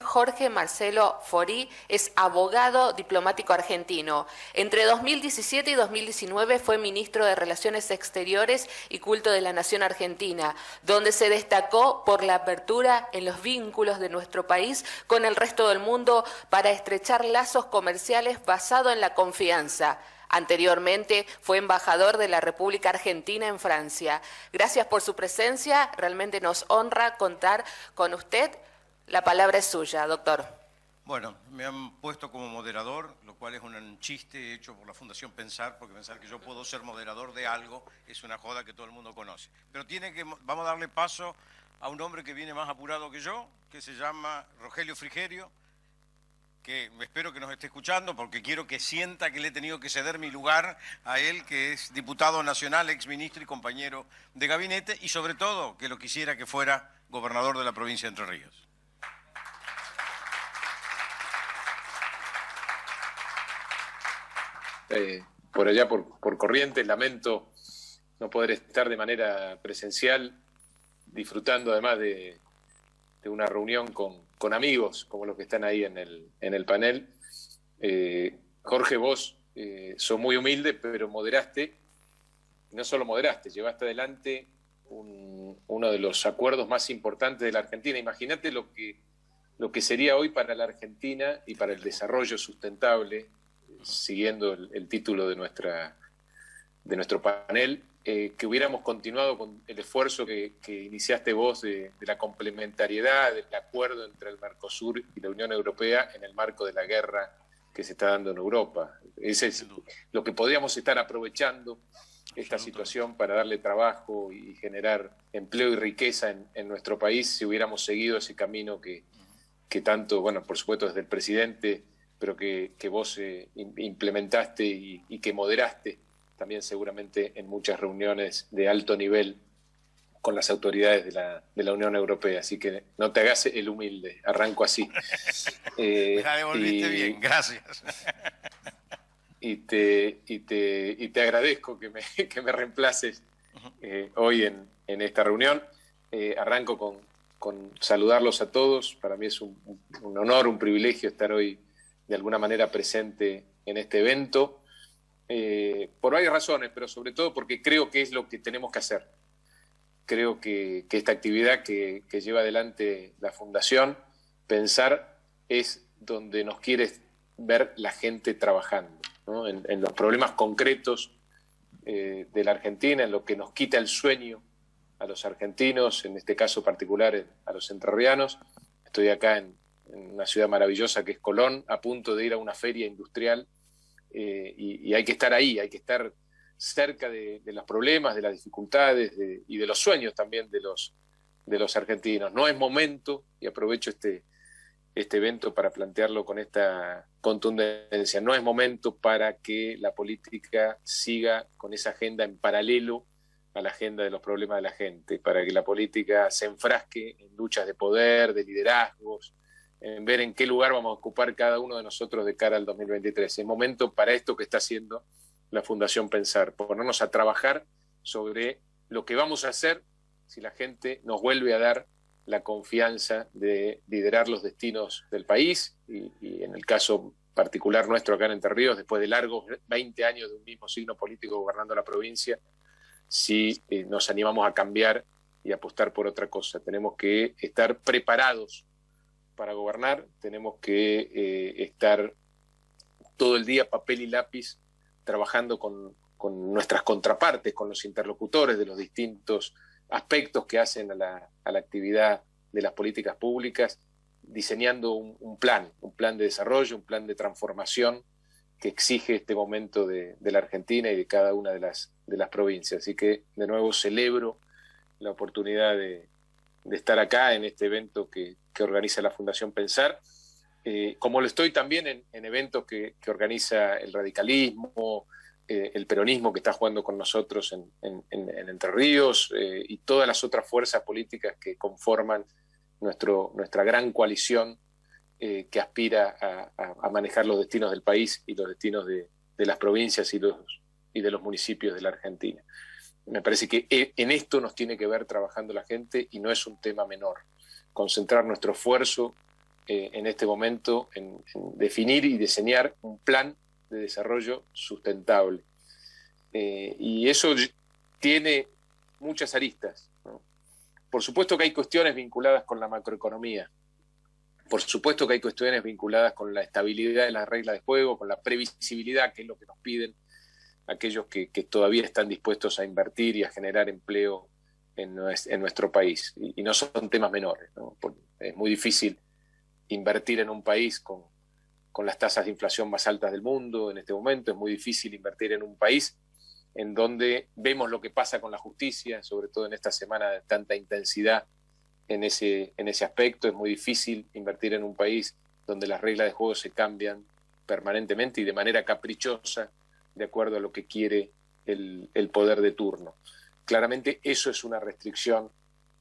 Jorge Marcelo Forí es abogado diplomático argentino. Entre 2017 y 2019 fue ministro de Relaciones Exteriores y Culto de la Nación Argentina, donde se destacó por la apertura en los vínculos de nuestro país con el resto del mundo para estrechar lazos comerciales basados en la confianza. Anteriormente fue embajador de la República Argentina en Francia. Gracias por su presencia, realmente nos honra contar con usted. La palabra es suya, doctor. Bueno, me han puesto como moderador, lo cual es un chiste hecho por la Fundación Pensar, porque pensar que yo puedo ser moderador de algo es una joda que todo el mundo conoce. Pero vamos a darle paso a un hombre que viene más apurado que yo, que se llama Rogelio Frigerio, que espero que nos esté escuchando, porque quiero que sienta que le he tenido que ceder mi lugar a él, que es diputado nacional, exministro y compañero de gabinete, y sobre todo que lo quisiera que fuera gobernador de la provincia de Entre Ríos. Por allá, por Corrientes, lamento no poder estar de manera presencial, disfrutando además de una reunión con amigos, como los que están ahí en el panel. Jorge, vos sos muy humilde, pero moderaste, y no solo moderaste, llevaste adelante uno de los acuerdos más importantes de la Argentina. Imagínate lo que sería hoy para la Argentina y para el desarrollo sustentable, siguiendo el título de nuestro panel, que hubiéramos continuado con el esfuerzo que iniciaste vos de la complementariedad, del acuerdo entre el Mercosur y la Unión Europea en el marco de la guerra que se está dando en Europa. Ese es lo que podríamos estar aprovechando esta situación para darle trabajo y generar empleo y riqueza en nuestro país si hubiéramos seguido ese camino que tanto, bueno, por supuesto desde el presidente, pero que vos implementaste y que moderaste también seguramente en muchas reuniones de alto nivel con las autoridades de la Unión Europea. Así que no te hagas el humilde, arranco así. Me la devolviste bien, gracias. Y te agradezco que me reemplaces hoy en esta reunión. Arranco con saludarlos a todos. Para mí es un honor, un privilegio estar hoy de alguna manera presente en este evento, por varias razones, pero sobre todo porque creo que es lo que tenemos que hacer. Creo que esta actividad que lleva adelante la Fundación Pensar es donde nos quiere ver la gente trabajando, ¿no? En los problemas concretos de la Argentina, en lo que nos quita el sueño a los argentinos, en este caso particular a los entrerrianos. Estoy acá en una ciudad maravillosa que es Colón, a punto de ir a una feria industrial, y hay que estar ahí, hay que estar cerca de los problemas, de las dificultades y de los sueños también de los argentinos. No es momento, y aprovecho este evento para plantearlo con esta contundencia, no es momento para que la política siga con esa agenda en paralelo a la agenda de los problemas de la gente, para que la política se enfrasque en luchas de poder, de liderazgos, en ver en qué lugar vamos a ocupar cada uno de nosotros de cara al 2023. Es momento para esto que está haciendo la Fundación Pensar, ponernos a trabajar sobre lo que vamos a hacer si la gente nos vuelve a dar la confianza de liderar los destinos del país, y en el caso particular nuestro acá en Entre Ríos, después de largos 20 años de un mismo signo político gobernando la provincia, si nos animamos a cambiar y apostar por otra cosa. Tenemos que estar preparados para gobernar, tenemos que estar todo el día papel y lápiz trabajando con nuestras contrapartes, con los interlocutores de los distintos aspectos que hacen a la actividad de las políticas públicas, diseñando un plan de desarrollo, un plan de transformación que exige este momento de la Argentina y de cada una de las provincias. Así que de nuevo celebro la oportunidad de estar acá en este evento que organiza la Fundación Pensar, como lo estoy también en eventos que organiza el radicalismo, el peronismo que está jugando con nosotros en Entre Ríos, y todas las otras fuerzas políticas que conforman nuestra gran coalición que aspira a manejar los destinos del país y los destinos de las provincias y de los municipios de la Argentina. Me parece que en esto nos tiene que ver trabajando la gente, y no es un tema menor. Concentrar nuestro esfuerzo en este momento en definir y diseñar un plan de desarrollo sustentable. Y eso tiene muchas aristas, ¿no? Por supuesto que hay cuestiones vinculadas con la macroeconomía, por supuesto que hay cuestiones vinculadas con la estabilidad de las reglas de juego, con la previsibilidad, que es lo que nos piden aquellos que todavía están dispuestos a invertir y a generar empleo en nuestro país. Y no son temas menores, ¿no? Es muy difícil invertir en un país con las tasas de inflación más altas del mundo en este momento. Es muy difícil invertir en un país en donde vemos lo que pasa con la justicia, sobre todo en esta semana de tanta intensidad en ese aspecto. Es muy difícil invertir en un país donde las reglas de juego se cambian permanentemente y de manera caprichosa, de acuerdo a lo que quiere el poder de turno. Claramente eso es una restricción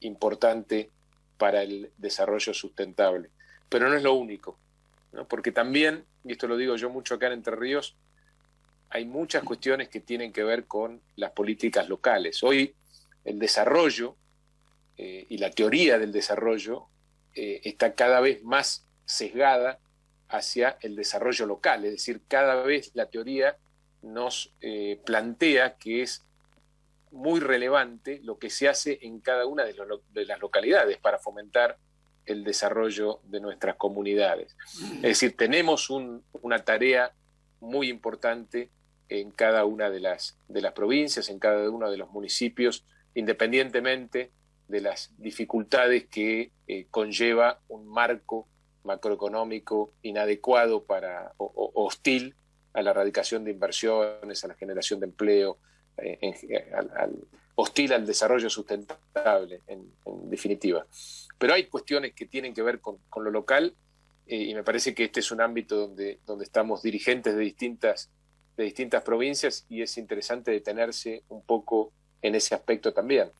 importante para el desarrollo sustentable. Pero no es lo único, ¿no? Porque también, y esto lo digo yo mucho acá en Entre Ríos, hay muchas cuestiones que tienen que ver con las políticas locales. Hoy el desarrollo y la teoría del desarrollo está cada vez más sesgada hacia el desarrollo local, es decir, cada vez la teoría nos plantea que es muy relevante lo que se hace en cada una de las localidades para fomentar el desarrollo de nuestras comunidades. Es decir, tenemos una tarea muy importante en cada una de las provincias, en cada uno de los municipios, independientemente de las dificultades que conlleva un marco macroeconómico inadecuado o hostil a la erradicación de inversiones, a la generación de empleo, hostil al desarrollo sustentable, en definitiva. Pero hay cuestiones que tienen que ver con lo local, y me parece que este es un ámbito donde estamos dirigentes de distintas provincias, y es interesante detenerse un poco en ese aspecto también.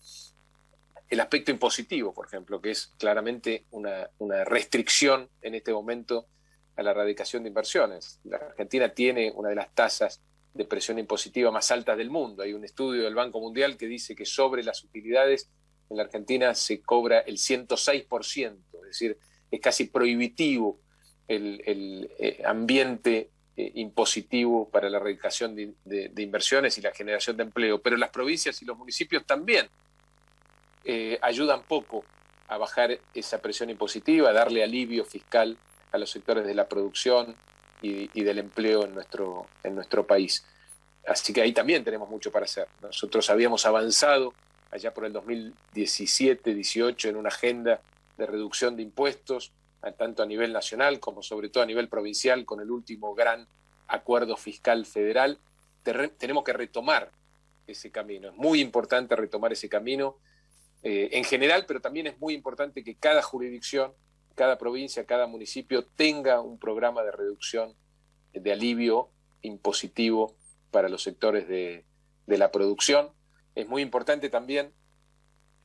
El aspecto impositivo, por ejemplo, que es claramente una restricción en este momento a la erradicación de inversiones. La Argentina tiene una de las tasas de presión impositiva más altas del mundo. Hay un estudio del Banco Mundial que dice que sobre las utilidades en la Argentina se cobra el 106%, es decir, es casi prohibitivo el ambiente impositivo para la erradicación de inversiones y la generación de empleo. Pero las provincias y los municipios también ayudan poco a bajar esa presión impositiva, a darle alivio fiscal a los sectores de la producción y del empleo en nuestro país. Así que ahí también tenemos mucho para hacer. Nosotros habíamos avanzado allá por el 2017-18 en una agenda de reducción de impuestos, tanto a nivel nacional como sobre todo a nivel provincial, con el último gran acuerdo fiscal federal. Tenemos que retomar ese camino. Es muy importante retomar ese camino en general, pero también es muy importante que cada jurisdicción, cada provincia, cada municipio tenga un programa de reducción, de alivio impositivo para los sectores de la producción. Es muy importante también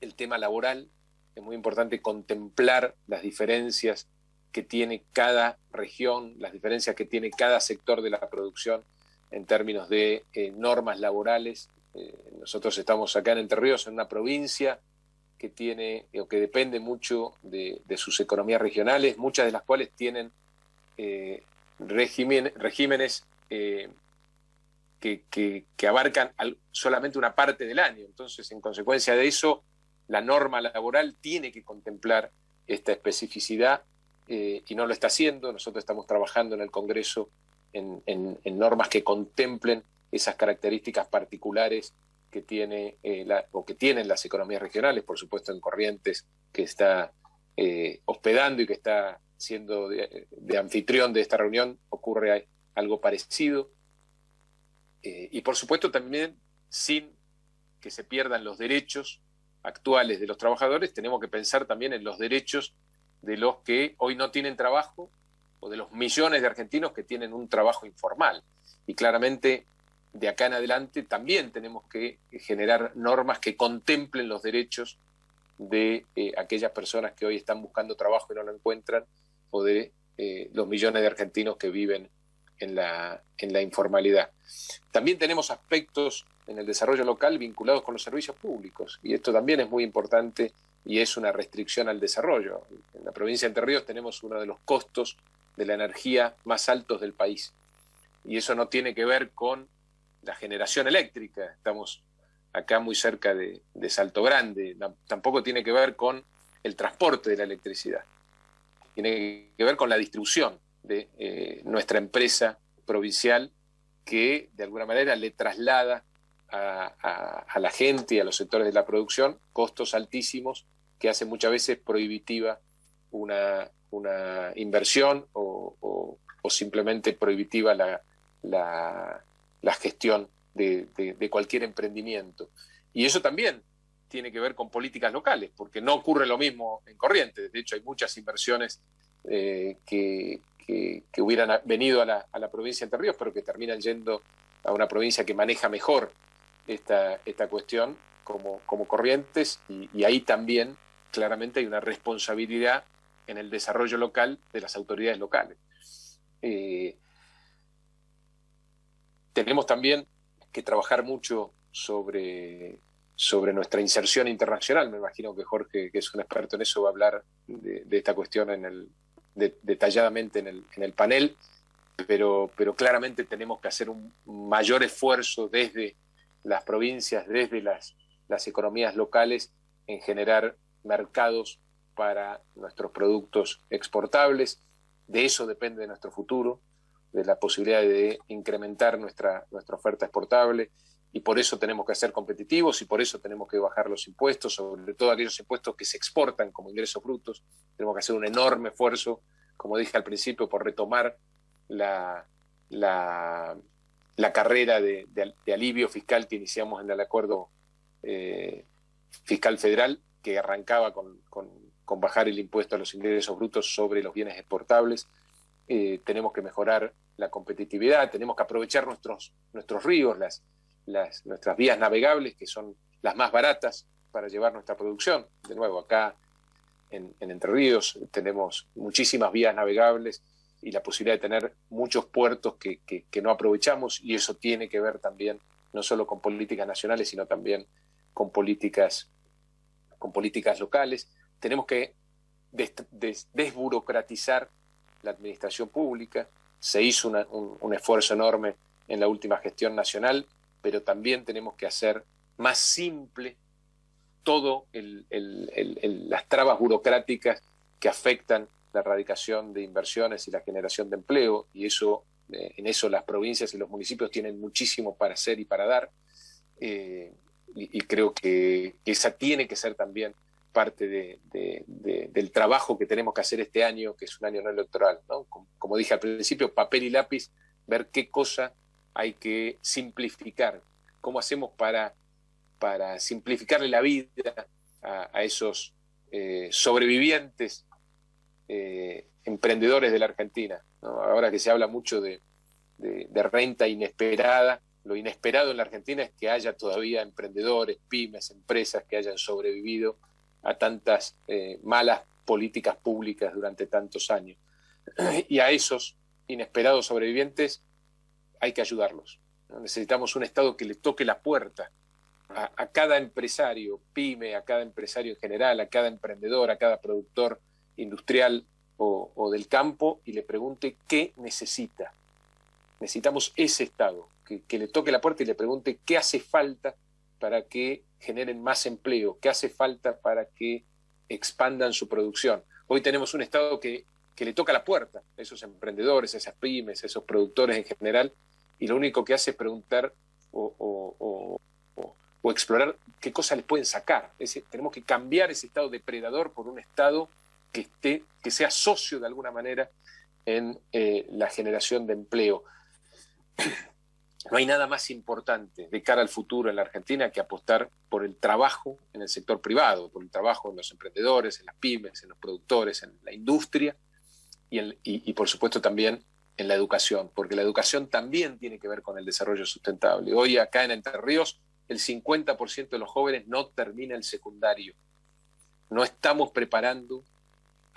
el tema laboral, es muy importante contemplar las diferencias que tiene cada región, las diferencias que tiene cada sector de la producción en términos de normas laborales. Nosotros estamos acá en Entre Ríos, en una provincia que tiene o que depende mucho de sus economías regionales, muchas de las cuales tienen regímenes que abarcan solamente una parte del año. Entonces, en consecuencia de eso, la norma laboral tiene que contemplar esta especificidad y no lo está haciendo. Nosotros estamos trabajando en el Congreso en normas que contemplen esas características particulares que tiene que tienen las economías regionales. Por supuesto, en Corrientes, que está hospedando y que está siendo de anfitrión de esta reunión, ocurre algo parecido. Y por supuesto también, sin que se pierdan los derechos actuales de los trabajadores, tenemos que pensar también en los derechos de los que hoy no tienen trabajo, o de los millones de argentinos que tienen un trabajo informal. Y claramente, de acá en adelante, también tenemos que generar normas que contemplen los derechos de aquellas personas que hoy están buscando trabajo y no lo encuentran, o de los millones de argentinos que viven en la informalidad. También tenemos aspectos en el desarrollo local vinculados con los servicios públicos, y esto también es muy importante y es una restricción al desarrollo. En la provincia de Entre Ríos tenemos uno de los costos de la energía más altos del país, y eso no tiene que ver con la generación eléctrica, estamos acá muy cerca de Salto Grande, tampoco tiene que ver con el transporte de la electricidad, tiene que ver con la distribución de nuestra empresa provincial, que de alguna manera le traslada a la gente y a los sectores de la producción costos altísimos que hacen muchas veces prohibitiva una inversión o simplemente prohibitiva la gestión de cualquier emprendimiento. Y eso también tiene que ver con políticas locales, porque no ocurre lo mismo en Corrientes. De hecho, hay muchas inversiones que hubieran venido a la provincia de Entre Ríos, pero que terminan yendo a una provincia que maneja mejor esta cuestión como Corrientes, y ahí también claramente hay una responsabilidad en el desarrollo local de las autoridades locales. Tenemos también que trabajar mucho sobre nuestra inserción internacional. Me imagino que Jorge, que es un experto en eso, va a hablar de esta cuestión detalladamente en el panel, pero claramente tenemos que hacer un mayor esfuerzo desde las provincias, desde las economías locales, en generar mercados para nuestros productos exportables. De eso depende de nuestro futuro, de la posibilidad de incrementar nuestra oferta exportable, y por eso tenemos que ser competitivos, y por eso tenemos que bajar los impuestos, sobre todo aquellos impuestos que se exportan como ingresos brutos. Tenemos que hacer un enorme esfuerzo, como dije al principio, por retomar la carrera de alivio fiscal que iniciamos en el acuerdo fiscal federal, que arrancaba con bajar el impuesto a los ingresos brutos sobre los bienes exportables. Tenemos que mejorar la competitividad, tenemos que aprovechar nuestros ríos, nuestras vías navegables, que son las más baratas para llevar nuestra producción. De nuevo, acá en Entre Ríos tenemos muchísimas vías navegables y la posibilidad de tener muchos puertos que no aprovechamos, y eso tiene que ver también no solo con políticas nacionales, sino también con políticas locales. Tenemos que desburocratizar la administración pública. Se hizo un esfuerzo enorme en la última gestión nacional, pero también tenemos que hacer más simple todo las trabas burocráticas que afectan la erradicación de inversiones y la generación de empleo, y en eso las provincias y los municipios tienen muchísimo para hacer y para dar, y creo que esa tiene que ser también parte del trabajo que tenemos que hacer este año, que es un año no electoral, ¿no? Como dije al principio, papel y lápiz, ver qué cosa hay que simplificar, cómo hacemos para simplificarle la vida a esos sobrevivientes emprendedores de la Argentina, ¿no? Ahora que se habla mucho de renta inesperada, lo inesperado en la Argentina es que haya todavía emprendedores, pymes, empresas que hayan sobrevivido a tantas malas políticas públicas durante tantos años. Y a esos inesperados sobrevivientes hay que ayudarlos, ¿no? Necesitamos un Estado que le toque la puerta a cada empresario, pyme, a cada empresario en general, a cada emprendedor, a cada productor industrial o del campo, y le pregunte qué necesita. Necesitamos ese Estado, que le toque la puerta y le pregunte qué hace falta para que generen más empleo, qué hace falta para que expandan su producción. Hoy tenemos un Estado que le toca la puerta a esos emprendedores, a esas pymes, a esos productores en general, y lo único que hace es preguntar o explorar qué cosas les pueden sacar. Tenemos que cambiar ese Estado depredador por un Estado que sea socio de alguna manera en la generación de empleo. No hay nada más importante de cara al futuro en la Argentina que apostar por el trabajo en el sector privado, por el trabajo en los emprendedores, en las pymes, en los productores, en la industria y por supuesto también en la educación, porque la educación también tiene que ver con el desarrollo sustentable. Hoy acá en Entre Ríos el 50% de los jóvenes no termina el secundario. No estamos preparando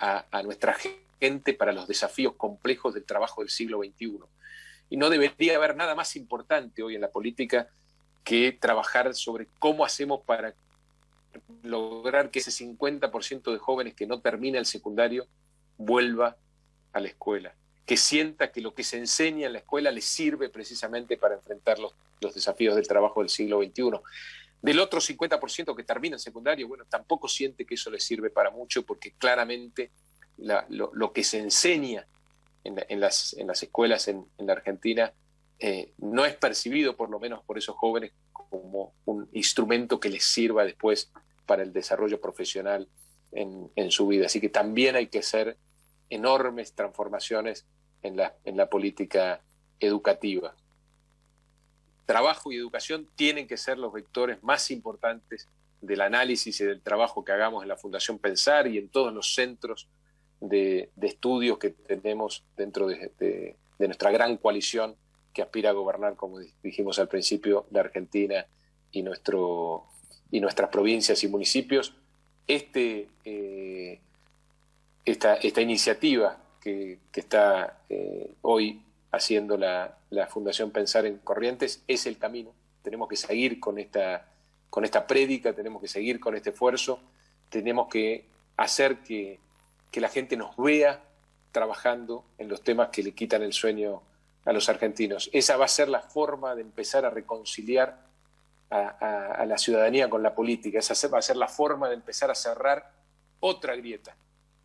a nuestra gente para los desafíos complejos del trabajo del siglo XXI. Y no debería haber nada más importante hoy en la política que trabajar sobre cómo hacemos para lograr que ese 50% de jóvenes que no termina el secundario vuelva a la escuela, que sienta que lo que se enseña en la escuela les sirve precisamente para enfrentar los desafíos del trabajo del siglo XXI. Del otro 50% que termina el secundario, bueno, tampoco siente que eso les sirve para mucho, porque claramente lo que se enseña en las escuelas en la Argentina no es percibido, por lo menos por esos jóvenes, como un instrumento que les sirva después para el desarrollo profesional en su vida. Así que también hay que hacer enormes transformaciones en la política educativa. Trabajo y educación tienen que ser los vectores más importantes del análisis y del trabajo que hagamos en la Fundación Pensar y en todos los centros de estudios que tenemos dentro de nuestra gran coalición que aspira a gobernar, como dijimos al principio, la Argentina y nuestras provincias y municipios. Esta iniciativa que está hoy haciendo la Fundación Pensar en Corrientes es el camino. Tenemos que seguir con esta prédica, tenemos que seguir con este esfuerzo, tenemos que hacer que la gente nos vea trabajando en los temas que le quitan el sueño a los argentinos. Esa va a ser la forma de empezar a reconciliar a la ciudadanía con la política. Esa va a ser la forma de empezar a cerrar otra grieta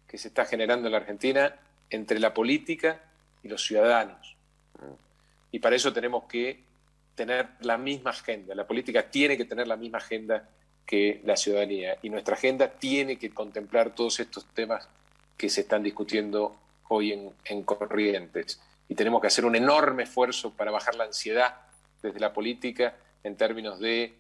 que se está generando en la Argentina entre la política y los ciudadanos. Y para eso tenemos que tener la misma agenda. La política tiene que tener la misma agenda que la ciudadanía, y nuestra agenda tiene que contemplar todos estos temas que se están discutiendo hoy en Corrientes. Y tenemos que hacer un enorme esfuerzo para bajar la ansiedad desde la política en términos de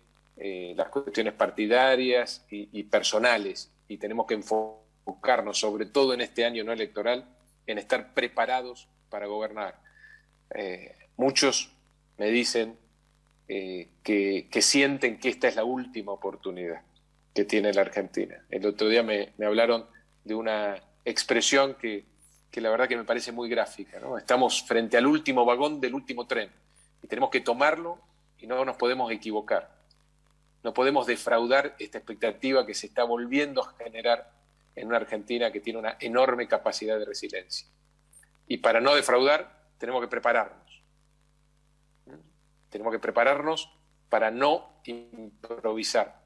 las cuestiones partidarias y personales. Y tenemos que enfocarnos, sobre todo en este año no electoral, en estar preparados para gobernar. Muchos me dicen que sienten que esta es la última oportunidad que tiene la Argentina. El otro día me hablaron de una expresión que la verdad que me parece muy gráfica, ¿no? Estamos frente al último vagón del último tren y tenemos que tomarlo y no nos podemos equivocar. No podemos defraudar esta expectativa que se está volviendo a generar en una Argentina que tiene una enorme capacidad de resiliencia. Y para no defraudar, tenemos que prepararnos. Tenemos que prepararnos para no improvisar.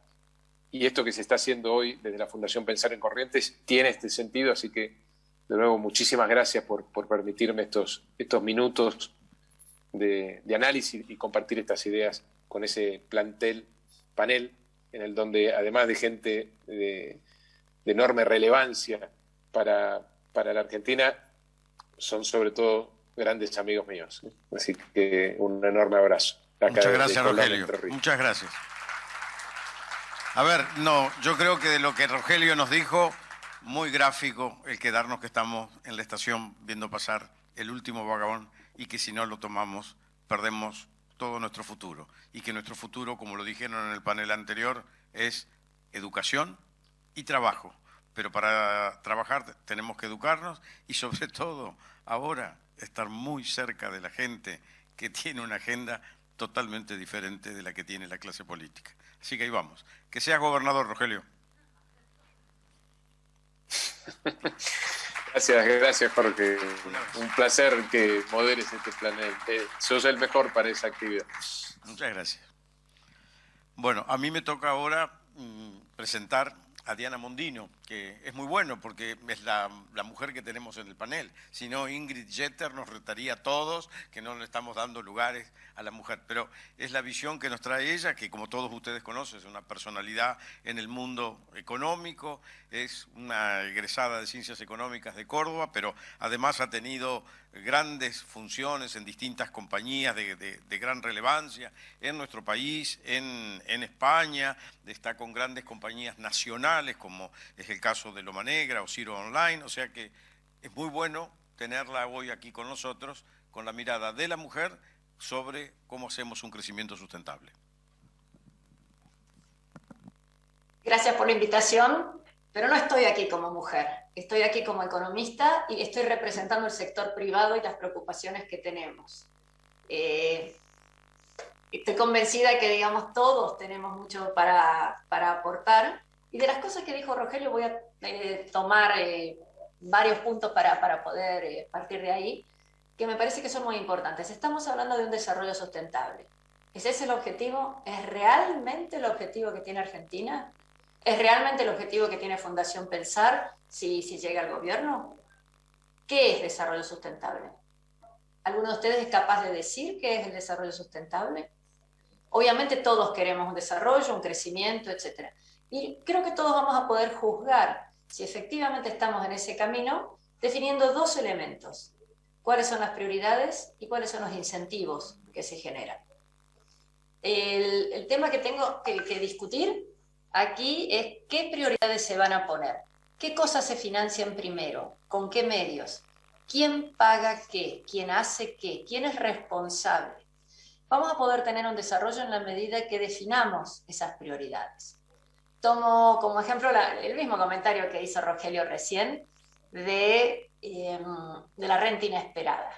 Y esto que se está haciendo hoy desde la Fundación Pensar en Corrientes tiene este sentido, así que de nuevo muchísimas gracias por permitirme estos minutos de análisis y compartir estas ideas con ese panel, en el donde además de gente de enorme relevancia para la Argentina, son sobre todo grandes amigos míos. Así que un enorme abrazo. Muchas gracias, Rogelio. Muchas gracias. A ver, yo creo que de lo que Rogelio nos dijo, muy gráfico el quedarnos que estamos en la estación viendo pasar el último vagón y que si no lo tomamos perdemos todo nuestro futuro. Y que nuestro futuro, como lo dijeron en el panel anterior, es educación y trabajo. Pero para trabajar tenemos que educarnos y sobre todo ahora estar muy cerca de la gente que tiene una agenda totalmente diferente de la que tiene la clase política. Así que ahí vamos. Que seas gobernador, Rogelio. Gracias Jorge. Un placer que moderes este planeta. Sos el mejor para esa actividad. Muchas gracias. Bueno, a mí me toca ahora presentar a Diana Mondino, que es muy bueno porque es la mujer que tenemos en el panel. Si no, Ingrid Jeter nos retaría a todos que no le estamos dando lugares a la mujer. Pero es la visión que nos trae ella, que como todos ustedes conocen, es una personalidad en el mundo económico, es una egresada de Ciencias Económicas de Córdoba, pero además ha tenido grandes funciones en distintas compañías de gran relevancia en nuestro país, en España, está con grandes compañías nacionales como es el caso de Loma Negra o Ciro Online, o sea que es muy bueno tenerla hoy aquí con nosotros con la mirada de la mujer sobre cómo hacemos un crecimiento sustentable. Gracias por la invitación, pero no estoy aquí como mujer, estoy aquí como economista y estoy representando el sector privado y las preocupaciones que tenemos. Estoy convencida de que, digamos, todos tenemos mucho para aportar Y de las cosas que dijo Rogelio voy a tomar varios puntos para poder partir de ahí, que me parece que son muy importantes. Estamos hablando de un desarrollo sustentable. ¿Es ese el objetivo? ¿Es realmente el objetivo que tiene Argentina? ¿Es realmente el objetivo que tiene Fundación Pensar si llega al gobierno? ¿Qué es desarrollo sustentable? ¿Alguno de ustedes es capaz de decir qué es el desarrollo sustentable? Obviamente todos queremos un desarrollo, un crecimiento, etc. Y creo que todos vamos a poder juzgar si efectivamente estamos en ese camino definiendo dos elementos. ¿Cuáles son las prioridades y cuáles son los incentivos que se generan? El tema que tengo que discutir aquí es qué prioridades se van a poner, qué cosas se financian primero, con qué medios, quién paga qué, quién hace qué, quién es responsable. Vamos a poder tener un desarrollo en la medida que definamos esas prioridades. Tomo como ejemplo el mismo comentario que hizo Rogelio recién de la renta inesperada.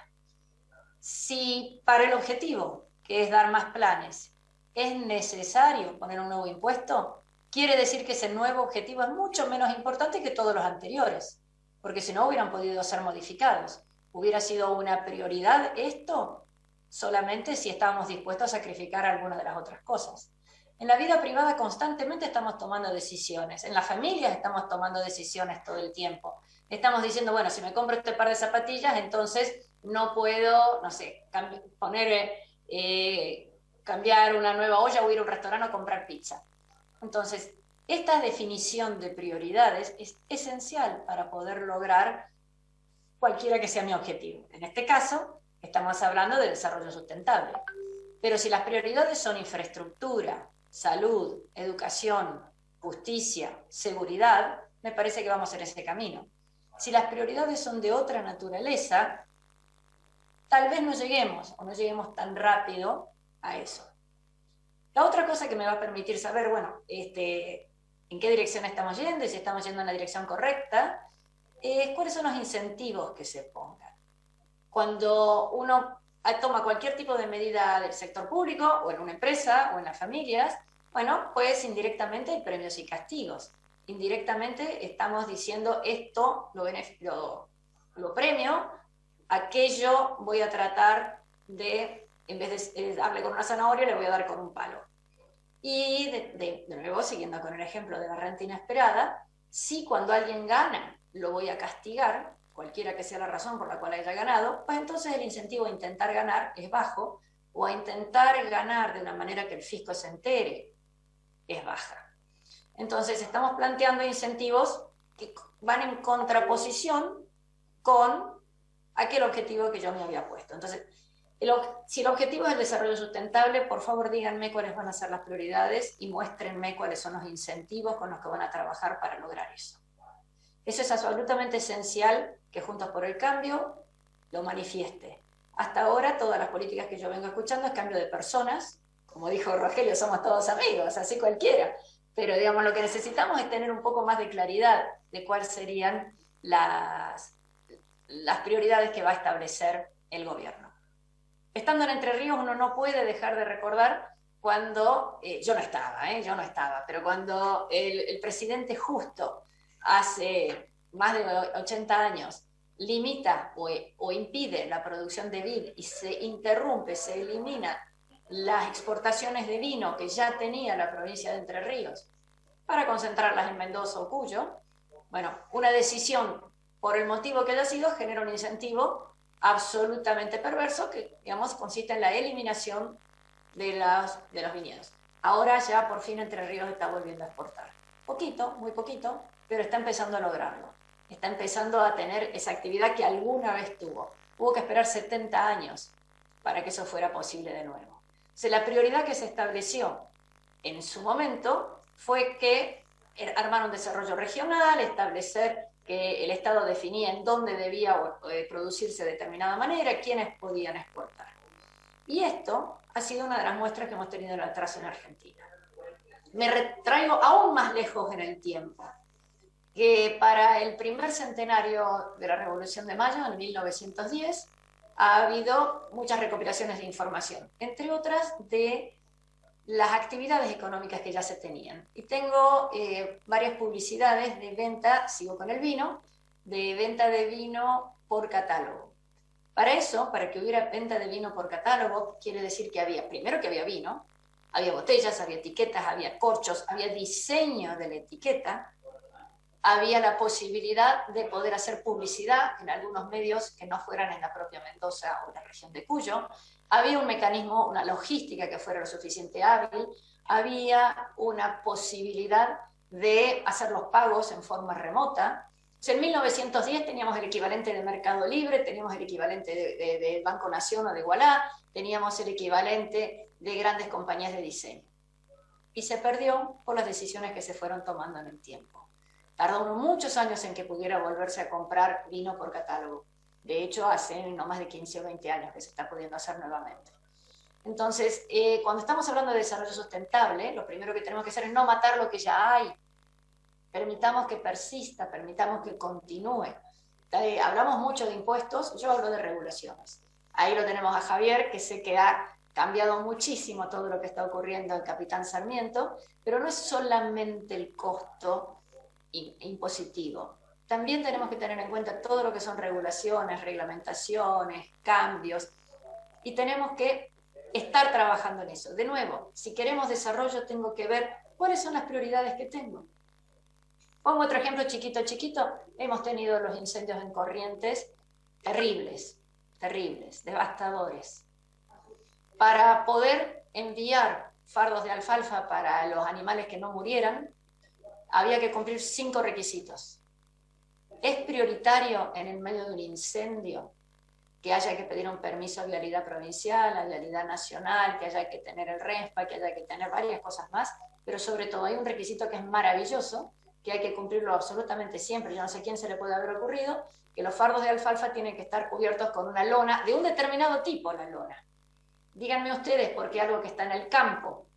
Si para el objetivo, que es dar más planes, es necesario poner un nuevo impuesto, quiere decir que ese nuevo objetivo es mucho menos importante que todos los anteriores, porque si no hubieran podido ser modificados. Hubiera sido una prioridad esto solamente si estábamos dispuestos a sacrificar algunas de las otras cosas. En la vida privada constantemente estamos tomando decisiones, en las familias estamos tomando decisiones todo el tiempo. Estamos diciendo, bueno, si me compro este par de zapatillas, entonces no puedo, no sé, cambiar una nueva olla o ir a un restaurante a comprar pizza. Entonces, esta definición de prioridades es esencial para poder lograr cualquiera que sea mi objetivo. En este caso, estamos hablando de desarrollo sustentable. Pero si las prioridades son infraestructura, salud, educación, justicia, seguridad, me parece que vamos en ese camino. Si las prioridades son de otra naturaleza, tal vez no lleguemos o no lleguemos tan rápido a eso. La otra cosa que me va a permitir saber, bueno, en qué dirección estamos yendo y si estamos yendo en la dirección correcta, es cuáles son los incentivos que se pongan. Cuando uno toma cualquier tipo de medida del sector público o en una empresa o en las familias, bueno, pues indirectamente hay premios y castigos. Indirectamente estamos diciendo esto lo premio, aquello voy a tratar de, en vez de darle con una zanahoria, le voy a dar con un palo. Y de nuevo, siguiendo con el ejemplo de la renta inesperada, si cuando alguien gana lo voy a castigar, cualquiera que sea la razón por la cual haya ganado, pues entonces el incentivo a intentar ganar es bajo, o a intentar ganar de una manera que el fisco se entere es baja. Entonces estamos planteando incentivos que van en contraposición con aquel objetivo que yo me había puesto. Entonces, si el objetivo es el desarrollo sustentable, por favor díganme cuáles van a ser las prioridades y muéstrenme cuáles son los incentivos con los que van a trabajar para lograr eso. Eso es absolutamente esencial que Juntos por el Cambio lo manifieste. Hasta ahora todas las políticas que yo vengo escuchando es cambio de personas, como dijo Rogelio, somos todos amigos, así cualquiera, pero digamos lo que necesitamos es tener un poco más de claridad de cuáles serían las prioridades que va a establecer el gobierno. Estando en Entre Ríos uno no puede dejar de recordar cuando, yo no estaba, pero cuando el presidente Justo hace más de 80 años limita o impide la producción de vid y se interrumpe, se elimina las exportaciones de vino que ya tenía la provincia de Entre Ríos para concentrarlas en Mendoza o Cuyo, bueno, una decisión por el motivo que haya sido genera un incentivo absolutamente perverso que, digamos, consiste en la eliminación de los viñedos. Ahora ya por fin Entre Ríos está volviendo a exportar. Poquito, muy poquito, pero está empezando a lograrlo. Está empezando a tener esa actividad que alguna vez tuvo. Hubo que esperar 70 años para que eso fuera posible de nuevo. O sea, la prioridad que se estableció en su momento fue que armar un desarrollo regional, establecer que el Estado definía en dónde debía producirse de determinada manera, quiénes podían exportar. Y esto ha sido una de las muestras que hemos tenido atrás en Argentina. Me retraigo aún más lejos en el tiempo, que para el primer centenario de la Revolución de Mayo, en 1910, ha habido muchas recopilaciones de información, entre otras de las actividades económicas que ya se tenían. Y tengo varias publicidades de venta, sigo con el vino, de venta de vino por catálogo. Para eso, para que hubiera venta de vino por catálogo, quiere decir que primero que había vino, había botellas, había etiquetas, había corchos, había diseño de la etiqueta, había la posibilidad de poder hacer publicidad en algunos medios que no fueran en la propia Mendoza o la región de Cuyo, había un mecanismo, una logística que fuera lo suficiente hábil, había una posibilidad de hacer los pagos en forma remota. En 1910 teníamos el equivalente de Mercado Libre, teníamos el equivalente de Banco Nación o de Igualá, teníamos el equivalente de grandes compañías de diseño. Y se perdió por las decisiones que se fueron tomando en el tiempo. Tardó muchos años en que pudiera volverse a comprar vino por catálogo. De hecho, hace no más de 15 o 20 años que se está pudiendo hacer nuevamente. Entonces, cuando estamos hablando de desarrollo sustentable, lo primero que tenemos que hacer es no matar lo que ya hay. Permitamos que persista, permitamos que continúe. Hablamos mucho de impuestos, yo hablo de regulaciones. Ahí lo tenemos a Javier, que sé que ha cambiado muchísimo todo lo que está ocurriendo en Capitán Sarmiento, pero no es solamente el costo impositivo. También tenemos que tener en cuenta todo lo que son regulaciones, reglamentaciones, cambios, y tenemos que estar trabajando en eso. De nuevo, si queremos desarrollo, tengo que ver cuáles son las prioridades que tengo. Pongo otro ejemplo chiquito. Hemos tenido los incendios en Corrientes terribles, devastadores. Para poder enviar fardos de alfalfa para los animales que no murieran, había que cumplir 5 requisitos. Es prioritario en el medio de un incendio que haya que pedir un permiso a vialidad provincial, a vialidad nacional, que haya que tener el RESPA, que haya que tener varias cosas más, pero sobre todo hay un requisito que es maravilloso, que hay que cumplirlo absolutamente siempre. Yo no sé quién se le puede haber ocurrido, que los fardos de alfalfa tienen que estar cubiertos con una lona, de un determinado tipo la lona. Díganme ustedes por qué algo que está en el campo,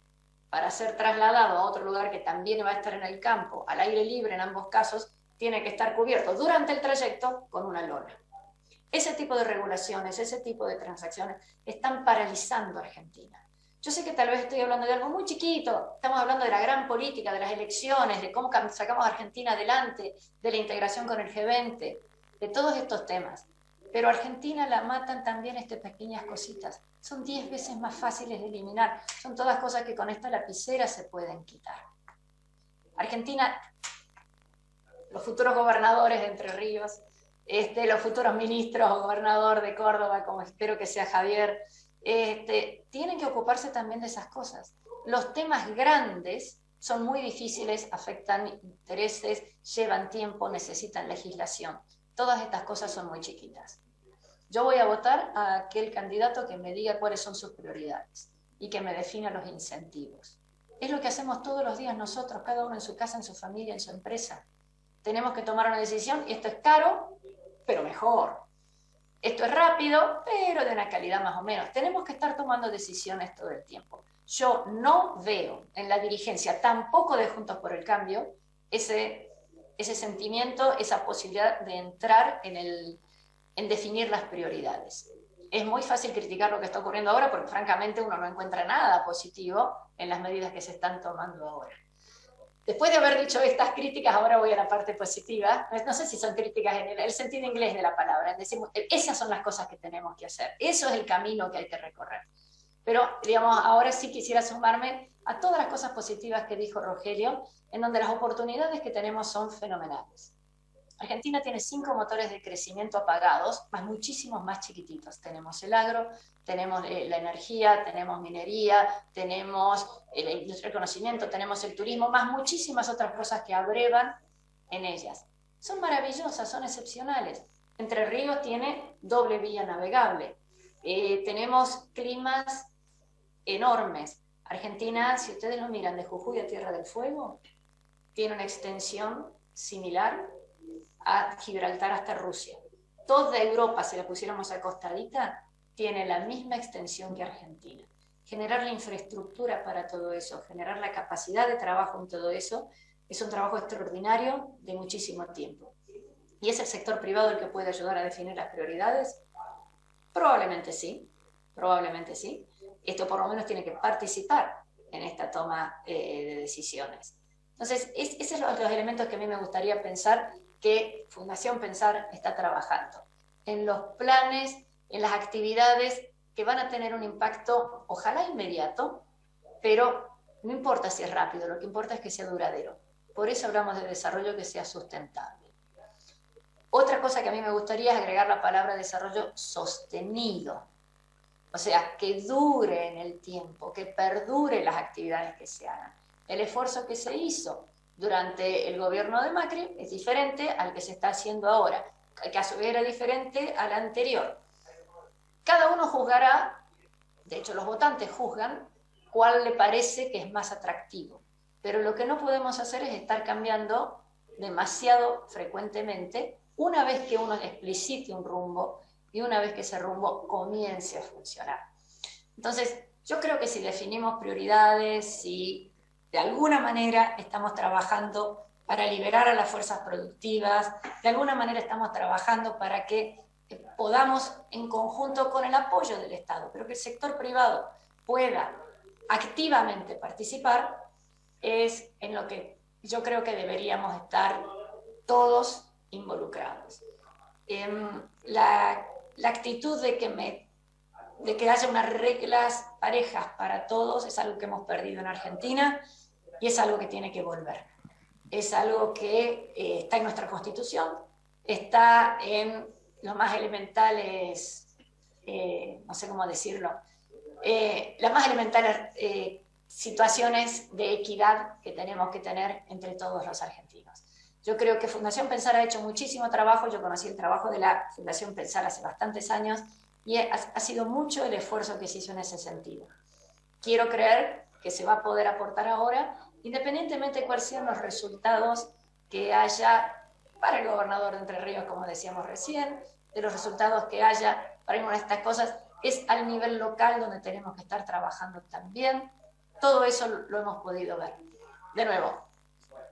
para ser trasladado a otro lugar que también va a estar en el campo, al aire libre en ambos casos, tiene que estar cubierto durante el trayecto con una lona. Ese tipo de regulaciones, ese tipo de transacciones están paralizando a Argentina. Yo sé que tal vez estoy hablando de algo muy chiquito, estamos hablando de la gran política, de las elecciones, de cómo sacamos a Argentina adelante, de la integración con el G20, de todos estos temas. Pero a Argentina la matan también estas pequeñas cositas. Son 10 veces más fáciles de eliminar. Son todas cosas que con esta lapicera se pueden quitar. Argentina, los futuros gobernadores de Entre Ríos, los futuros ministros o gobernador de Córdoba, como espero que sea Javier, tienen que ocuparse también de esas cosas. Los temas grandes son muy difíciles, afectan intereses, llevan tiempo, necesitan legislación. Todas estas cosas son muy chiquitas. Yo voy a votar a aquel candidato que me diga cuáles son sus prioridades y que me defina los incentivos. Es lo que hacemos todos los días nosotros, cada uno en su casa, en su familia, en su empresa. Tenemos que tomar una decisión y esto es caro, pero mejor. Esto es rápido, pero de una calidad más o menos. Tenemos que estar tomando decisiones todo el tiempo. Yo no veo en la dirigencia, tampoco de Juntos por el Cambio, ese sentimiento, esa posibilidad de entrar en definir las prioridades. Es muy fácil criticar lo que está ocurriendo ahora porque francamente uno no encuentra nada positivo en las medidas que se están tomando ahora. Después de haber dicho estas críticas, ahora voy a la parte positiva. No sé si son críticas en el sentido inglés de la palabra. Decimos, esas son las cosas que tenemos que hacer. Eso es el camino que hay que recorrer. Pero, digamos, ahora sí quisiera sumarme a todas las cosas positivas que dijo Rogelio, en donde las oportunidades que tenemos son fenomenales. Argentina tiene 5 motores de crecimiento apagados, más muchísimos más chiquititos. Tenemos el agro, tenemos la energía, tenemos minería, tenemos la industria del conocimiento, tenemos el turismo, más muchísimas otras cosas que abrevan en ellas. Son maravillosas, son excepcionales. Entre Ríos tiene doble vía navegable. Tenemos climas enormes. Argentina, si ustedes lo miran de Jujuy a Tierra del Fuego, tiene una extensión similar a Gibraltar hasta Rusia. Toda Europa, si la pusiéramos acostadita, tiene la misma extensión que Argentina. Generar la infraestructura para todo eso, generar la capacidad de trabajo en todo eso, es un trabajo extraordinario de muchísimo tiempo. ¿Y es el sector privado el que puede ayudar a definir las prioridades? Probablemente sí, probablemente sí. Esto por lo menos tiene que participar en esta toma de decisiones. Entonces, esos son los elementos que a mí me gustaría pensar que Fundación Pensar está trabajando. En los planes, en las actividades que van a tener un impacto, ojalá inmediato, pero no importa si es rápido, lo que importa es que sea duradero. Por eso hablamos de desarrollo que sea sustentable. Otra cosa que a mí me gustaría es agregar la palabra desarrollo sostenido. O sea, que dure en el tiempo, que perdure las actividades que se hagan. El esfuerzo que se hizo durante el gobierno de Macri es diferente al que se está haciendo ahora, que a su vez era diferente al anterior. Cada uno juzgará, de hecho los votantes juzgan, cuál le parece que es más atractivo. Pero lo que no podemos hacer es estar cambiando demasiado frecuentemente una vez que uno explicite un rumbo y una vez que ese rumbo comience a funcionar. Entonces, yo creo que si definimos prioridades, si de alguna manera estamos trabajando para liberar a las fuerzas productivas, de alguna manera estamos trabajando para que podamos, en conjunto con el apoyo del Estado, pero que el sector privado pueda activamente participar, es en lo que yo creo que deberíamos estar todos involucrados. La actitud de que haya unas reglas parejas para todos es algo que hemos perdido en Argentina y es algo que tiene que volver. Es algo que está en nuestra Constitución, está en los más elementales, no sé cómo decirlo, las más elementales situaciones de equidad que tenemos que tener entre todos los argentinos. Yo creo que Fundación Pensar ha hecho muchísimo trabajo. Yo conocí el trabajo de la Fundación Pensar hace bastantes años y ha sido mucho el esfuerzo que se hizo en ese sentido. Quiero creer que se va a poder aportar ahora, independientemente de cuáles sean los resultados que haya para el gobernador de Entre Ríos, como decíamos recién, de los resultados que haya para alguna de estas cosas. Es al nivel local donde tenemos que estar trabajando también. Todo eso lo hemos podido ver. De nuevo,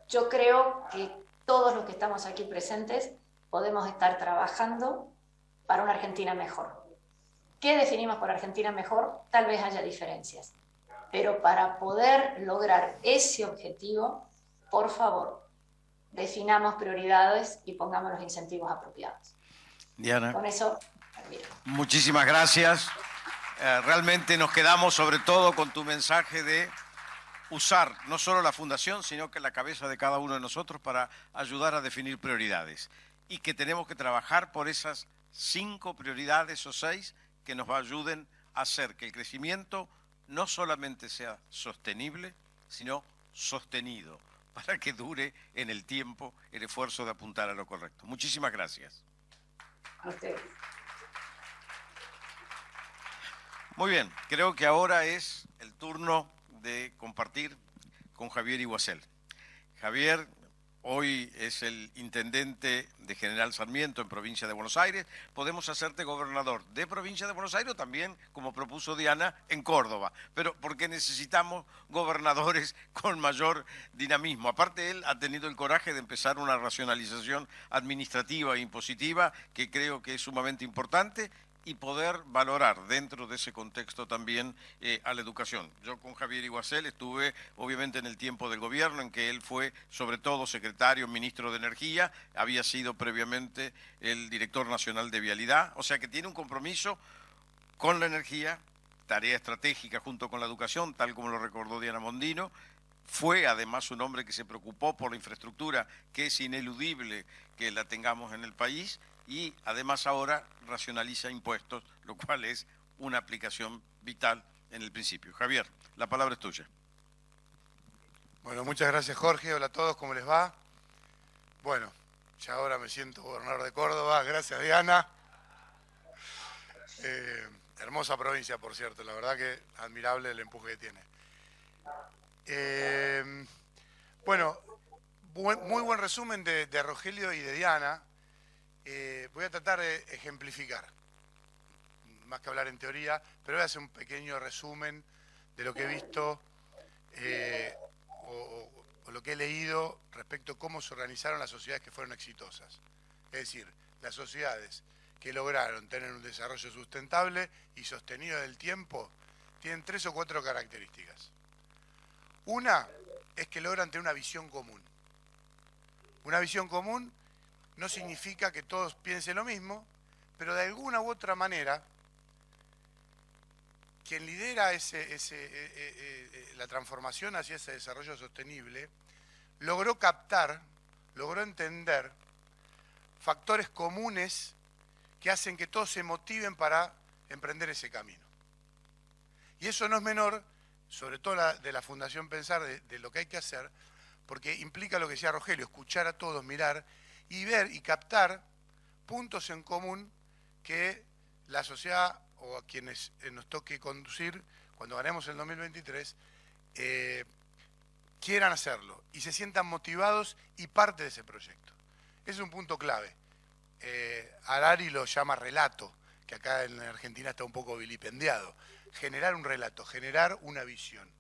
yo creo que todos los que estamos aquí presentes podemos estar trabajando para una Argentina mejor. ¿Qué definimos por Argentina mejor? Tal vez haya diferencias. Pero para poder lograr ese objetivo, por favor, definamos prioridades y pongamos los incentivos apropiados. Diana. Con eso, muchísimas gracias. Realmente nos quedamos sobre todo con tu mensaje de usar no solo la Fundación, sino que la cabeza de cada uno de nosotros para ayudar a definir prioridades. Y que tenemos que trabajar por esas 5 prioridades o 6 que nos ayuden a hacer que el crecimiento no solamente sea sostenible, sino sostenido, para que dure en el tiempo el esfuerzo de apuntar a lo correcto. Muchísimas gracias. a ustedes. Muy bien, creo que ahora es el turno de compartir con Javier Iguacel. Javier hoy es el intendente de General Sarmiento en provincia de Buenos Aires. Podemos hacerte gobernador de provincia de Buenos Aires o también, como propuso Diana, en Córdoba, pero porque necesitamos gobernadores con mayor dinamismo. Aparte, él ha tenido el coraje de empezar una racionalización administrativa e impositiva que creo que es sumamente importante, y poder valorar dentro de ese contexto también a la educación. Yo con Javier Iguacel estuve obviamente en el tiempo del gobierno en que él fue sobre todo secretario, ministro de Energía, había sido previamente el director nacional de Vialidad, o sea que tiene un compromiso con la energía, tarea estratégica junto con la educación, tal como lo recordó Diana Mondino. Fue además un hombre que se preocupó por la infraestructura, que es ineludible que la tengamos en el país, y además ahora racionaliza impuestos, lo cual es una aplicación vital en el principio. Javier, la palabra es tuya. Bueno, muchas gracias Jorge, hola a todos, ¿cómo les va? Bueno, ya ahora me siento gobernador de Córdoba, gracias Diana. Hermosa provincia, por cierto, la verdad que admirable el empuje que tiene. Bueno, muy buen resumen de Rogelio y de Diana. Voy a tratar de ejemplificar, más que hablar en teoría, pero voy a hacer un pequeño resumen de lo que he visto o lo que he leído respecto a cómo se organizaron las sociedades que fueron exitosas. Es decir, las sociedades que lograron tener un desarrollo sustentable y sostenido en el tiempo tienen 3 o 4 características. Una es que logran tener una visión común. Una visión común no significa que todos piensen lo mismo, pero de alguna u otra manera, quien lidera la transformación hacia ese desarrollo sostenible, logró captar, logró entender factores comunes que hacen que todos se motiven para emprender ese camino. Y eso no es menor, sobre todo de la Fundación Pensar, de lo que hay que hacer, porque implica lo que decía Rogelio, escuchar a todos, mirar y ver y captar puntos en común que la sociedad o a quienes nos toque conducir cuando ganemos el 2023 quieran hacerlo y se sientan motivados y parte de ese proyecto. Es un punto clave. Harari lo llama relato, que acá en Argentina está un poco vilipendiado. Generar un relato, generar una visión.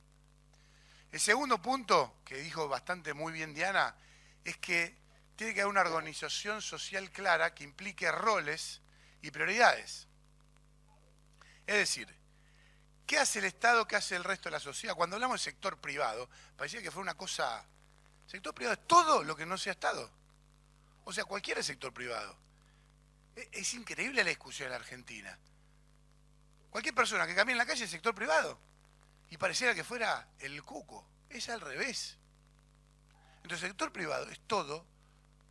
El segundo punto, que dijo bastante muy bien Diana, es que tiene que haber una organización social clara que implique roles y prioridades. Es decir, ¿qué hace el Estado, qué hace el resto de la sociedad? Cuando hablamos del sector privado, parecía que fue una cosa... El sector privado es todo lo que no sea Estado. O sea, cualquier sector privado. Es increíble la discusión en la Argentina. Cualquier persona que camine en la calle es sector privado. Y pareciera que fuera el cuco. Es al revés. Entonces el sector privado es todo,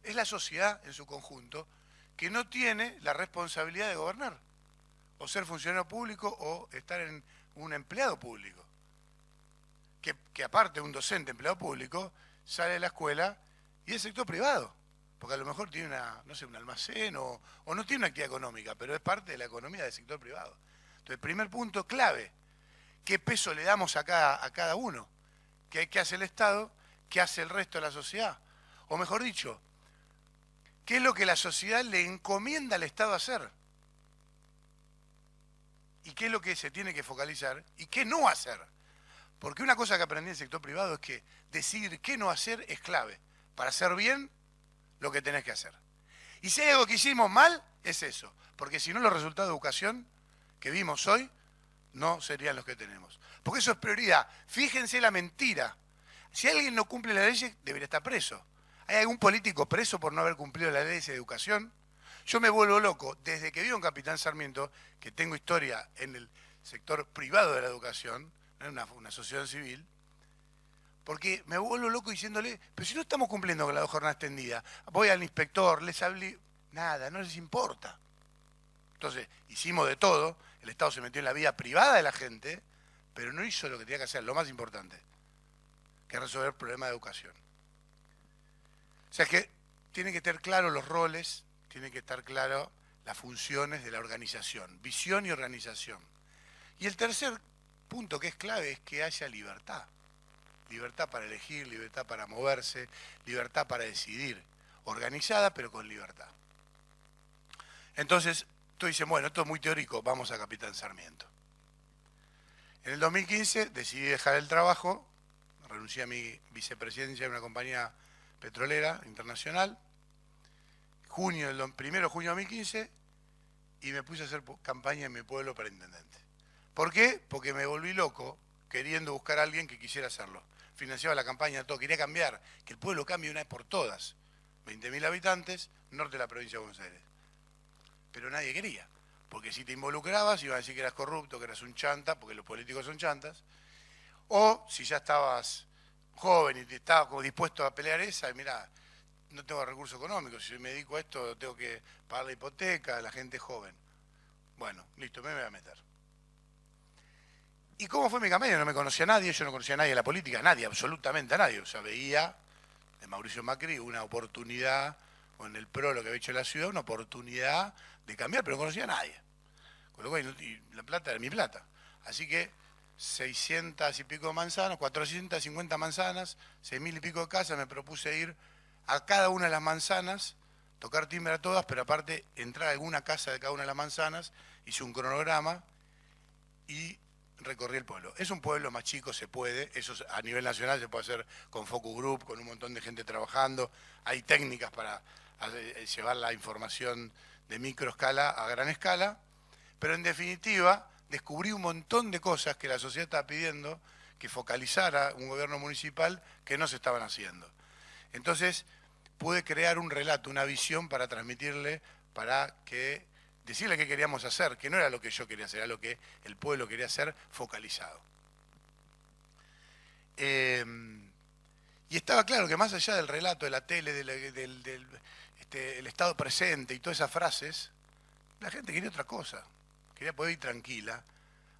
es la sociedad en su conjunto, que no tiene la responsabilidad de gobernar. O ser funcionario público o estar en un empleado público. Que aparte un docente empleado público sale de la escuela y es sector privado. Porque a lo mejor tiene un almacén o no tiene una actividad económica, pero es parte de la economía del sector privado. Entonces, primer punto clave, ¿qué peso le damos a cada uno? ¿Qué hace el Estado? ¿Qué hace el resto de la sociedad? O mejor dicho, ¿qué es lo que la sociedad le encomienda al Estado hacer? ¿Y qué es lo que se tiene que focalizar? ¿Y qué no hacer? Porque una cosa que aprendí en el sector privado es que decidir qué no hacer es clave para hacer bien lo que tenés que hacer. Y si hay algo que hicimos mal, es eso. Porque si no, los resultados de educación que vimos hoy no serían los que tenemos. Porque eso es prioridad. Fíjense la mentira. Si alguien no cumple la ley, debería estar preso. ¿Hay algún político preso por no haber cumplido la ley de educación? Yo me vuelvo loco, desde que vivo en Capitán Sarmiento, que tengo historia en el sector privado de la educación, en una asociación civil, porque me vuelvo loco diciéndole, pero si no estamos cumpliendo con la 2 jornadas extendidas, voy al inspector, les hablé, nada, no les importa. Entonces, hicimos de todo, el Estado se metió en la vida privada de la gente, pero no hizo lo que tenía que hacer, lo más importante, que es resolver el problema de educación. O sea, que tienen que estar claros los roles, tienen que estar claras las funciones de la organización, visión y organización. Y el tercer punto que es clave es que haya libertad. Libertad para elegir, libertad para moverse, libertad para decidir. Organizada, pero con libertad. Entonces, tú dices, bueno, esto es muy teórico, vamos a Capitán Sarmiento. En el 2015 decidí dejar el trabajo, renuncié a mi vicepresidencia de una compañía petrolera internacional, primero de junio de 2015, y me puse a hacer campaña en mi pueblo para intendente. ¿Por qué? Porque me volví loco queriendo buscar a alguien que quisiera hacerlo. Financiaba la campaña, todo, quería cambiar, que el pueblo cambie una vez por todas. 20.000 habitantes, norte de la provincia de Buenos Aires. Pero nadie quería, porque si te involucrabas iban a decir que eras corrupto, que eras un chanta, porque los políticos son chantas, o si ya estabas joven y te estabas como dispuesto a pelear esa, y mirá, no tengo recursos económicos, si me dedico a esto tengo que pagar la hipoteca, la gente joven. Bueno, listo, me voy a meter. ¿Y cómo fue mi campaña? No me conocía a nadie, yo no conocía a nadie en la política, nadie, absolutamente a nadie. O sea, veía de Mauricio Macri una oportunidad, o en el PRO lo que había hecho en la ciudad, una oportunidad de cambiar, pero no conocía a nadie. Con lo cual, y la plata era mi plata. Así que 600 y pico de manzanas, 450 manzanas, 6.000 y pico de casas, me propuse ir a cada una de las manzanas, tocar timbre a todas, pero aparte entrar a alguna casa de cada una de las manzanas, hice un cronograma y recorrí el pueblo. Es un pueblo más chico, se puede, eso a nivel nacional se puede hacer con focus group, con un montón de gente trabajando, hay técnicas para llevar la información de microescala a gran escala, pero en definitiva descubrí un montón de cosas que la sociedad estaba pidiendo, que focalizara un gobierno municipal que no se estaban haciendo. Entonces pude crear un relato, una visión para transmitirle, decirle qué queríamos hacer, que no era lo que yo quería hacer, era lo que el pueblo quería hacer focalizado. Y estaba claro que más allá del relato de la tele, el estado presente y todas esas frases, la gente quería otra cosa. Quería poder ir tranquila,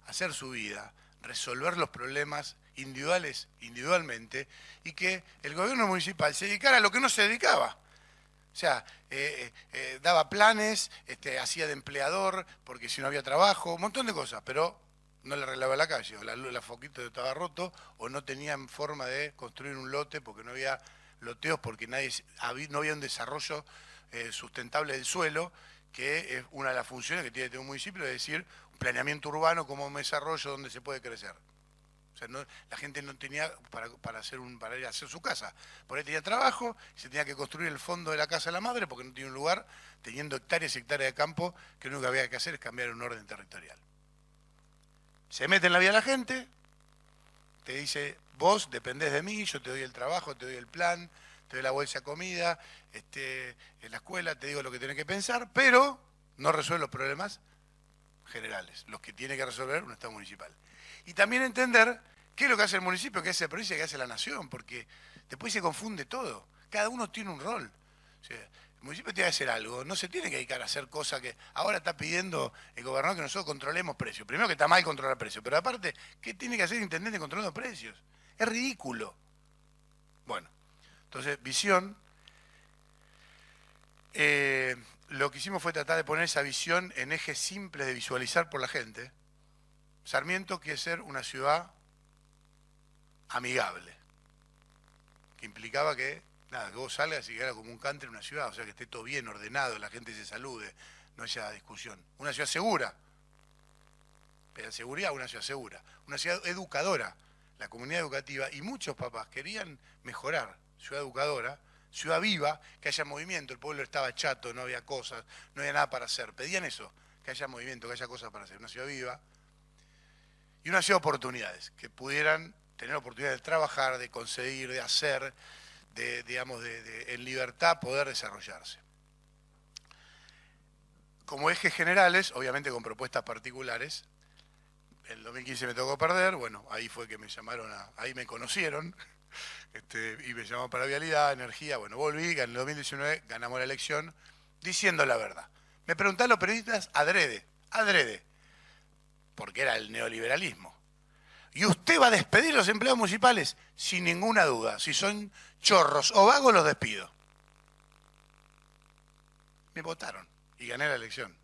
hacer su vida, resolver los problemas individuales individualmente y que el gobierno municipal se dedicara a lo que no se dedicaba. O sea, daba planes, hacía de empleador porque si no había trabajo, un montón de cosas, pero no le arreglaba la calle, o la foquito estaba roto, o no tenían forma de construir un lote porque no había loteos, porque no había un desarrollo sustentable del suelo, que es una de las funciones que tiene que tener un municipio, es decir, un planeamiento urbano como un desarrollo donde se puede crecer. O sea, la gente no tenía para ir a hacer su casa. Por ahí tenía trabajo, se tenía que construir el fondo de la casa de la madre porque no tenía un lugar, teniendo hectáreas y hectáreas de campo, que lo único que había que hacer es cambiar un orden territorial. Se mete en la vida la gente, te dice, vos dependés de mí, yo te doy el trabajo, te doy el plan, te doy la bolsa de comida, en la escuela te digo lo que tenés que pensar, pero no resuelve los problemas generales, los que tiene que resolver un Estado municipal. Y también entender qué es lo que hace el municipio, qué hace la provincia, qué hace la nación, porque después se confunde todo. Cada uno tiene un rol. O sea, el municipio tiene que hacer algo, no se tiene que dedicar a hacer cosas que ahora está pidiendo el gobernador que nosotros controlemos precios. Primero que está mal controlar precios, pero aparte, ¿qué tiene que hacer el intendente controlando precios? Es ridículo. Bueno, entonces, visión. Lo que hicimos fue tratar de poner esa visión en ejes simples de visualizar por la gente. Sarmiento quiere ser una ciudad amigable, que implicaba que vos salgas y que era como un country en una ciudad, o sea, que esté todo bien ordenado, la gente se salude, no haya discusión. Una ciudad segura, pero seguridad, una ciudad segura. Una ciudad educadora, la comunidad educativa, y muchos papás querían mejorar, ciudad educadora, ciudad viva, que haya movimiento, el pueblo estaba chato, no había cosas, no había nada para hacer. Pedían eso, que haya movimiento, que haya cosas para hacer. Una ciudad viva y una ciudad de oportunidades, que pudieran tener oportunidades de trabajar, de conseguir, de hacer, en libertad poder desarrollarse. Como ejes generales, obviamente con propuestas particulares, en el 2015 me tocó perder, bueno, ahí fue que me llamaron, ahí me conocieron, y me llamaron para vialidad, energía, bueno, volví, en el 2019 ganamos la elección, diciendo la verdad. Me preguntaron los periodistas adrede, porque era el neoliberalismo. ¿Y usted va a despedir a los empleados municipales? Sin ninguna duda. Si son chorros o vagos, los despido. Me votaron y gané la elección.